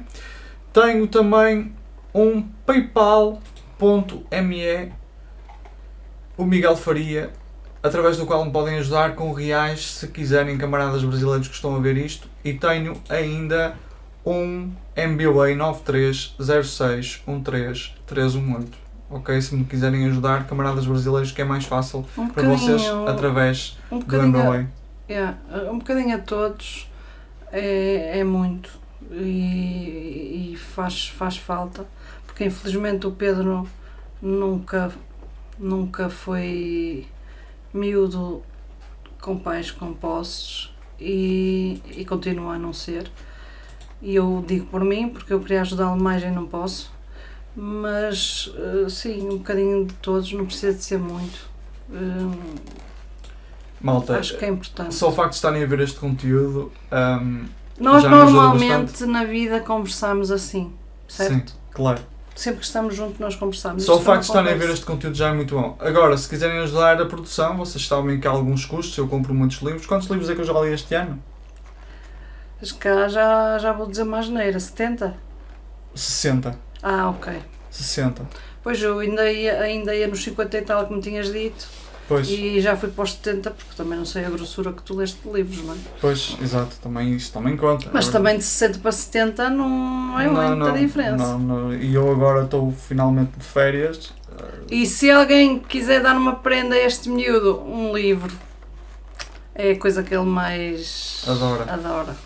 Tenho também um paypal.me, o Miguel Faria, através do qual me podem ajudar com reais, se quiserem, camaradas brasileiros que estão a ver isto. E tenho ainda um MBWay 9306131318. Ok? Se me quiserem ajudar, camaradas brasileiros, que é mais fácil para vocês através do MBWay. Um bocadinho a todos é muito e faz falta, porque infelizmente o Pedro nunca foi miúdo com pais com posses e continua a não ser. E eu digo por mim, porque eu queria ajudá-lo mais e não posso. Mas sim, um bocadinho de todos, não precisa de ser muito. Malta, Acho que é importante. só o facto de estarem a ver este conteúdo, Nós já me ajuda normalmente bastante. na vida conversamos assim, certo? Sim, claro. Sempre que estamos juntos nós conversamos. Só o Isto é facto uma de estarem a ver conversa. este conteúdo já é muito bom. Agora, se quiserem ajudar a produção, vocês sabem que há alguns custos, eu compro muitos livros. Quantos livros é que eu já li este ano? Mas cá já vou dizer uma asneira, 70? 60. Ah, ok. 60. Pois eu ainda ia nos 50 e tal, como tinhas dito, Pois, e já fui para os 70, porque também não sei a grossura que tu leste de livros, não é? pois, exato, também, isso também conta. Mas É também de 60 para 70 não é verdade. muita diferença. Não. E eu agora estou finalmente de férias. E se alguém quiser dar uma prenda a este miúdo, um livro, é a coisa que ele mais adora.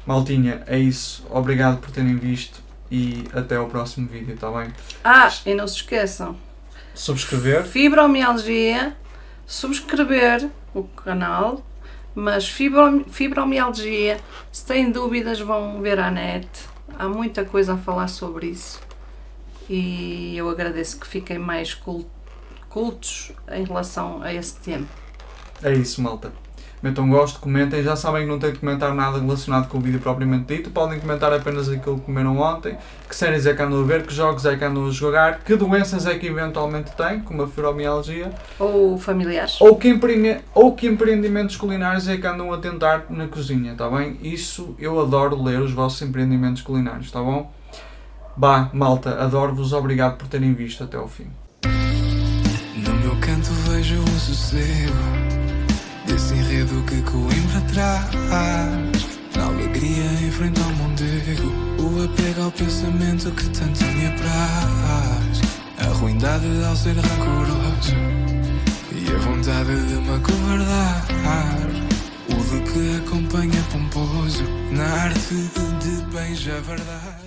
Maltinha, é isso. Obrigado por terem visto e até ao próximo vídeo, está bem? E não se esqueçam, Subscrever. fibromialgia, subscrever o canal, mas fibromialgia, se têm dúvidas vão ver à net, há muita coisa a falar sobre isso e eu agradeço que fiquem mais cultos em relação a esse tema. É isso, malta. Metam gosto, comentem. Já sabem que não têm de comentar nada relacionado com o vídeo propriamente dito. Podem comentar apenas aquilo que comeram ontem, que séries é que andam a ver, que jogos é que andam a jogar, que doenças é que eventualmente têm, como a fibromialgia, Ou familiares. ou que empreendimentos culinários é que andam a tentar na cozinha, tá bem? Isso, eu adoro ler os vossos empreendimentos culinários, tá bom? Bah, malta, adoro-vos, obrigado por terem visto até ao fim. No meu canto vejo um sossego desse enredo que Coimbra traz. Na alegria enfrenta ao mondego, o apego ao pensamento que tanto me apraz. A ruindade ao ser rancoroso e a vontade de me acovardar. O de que acompanha pomposo na arte de bem-javardar.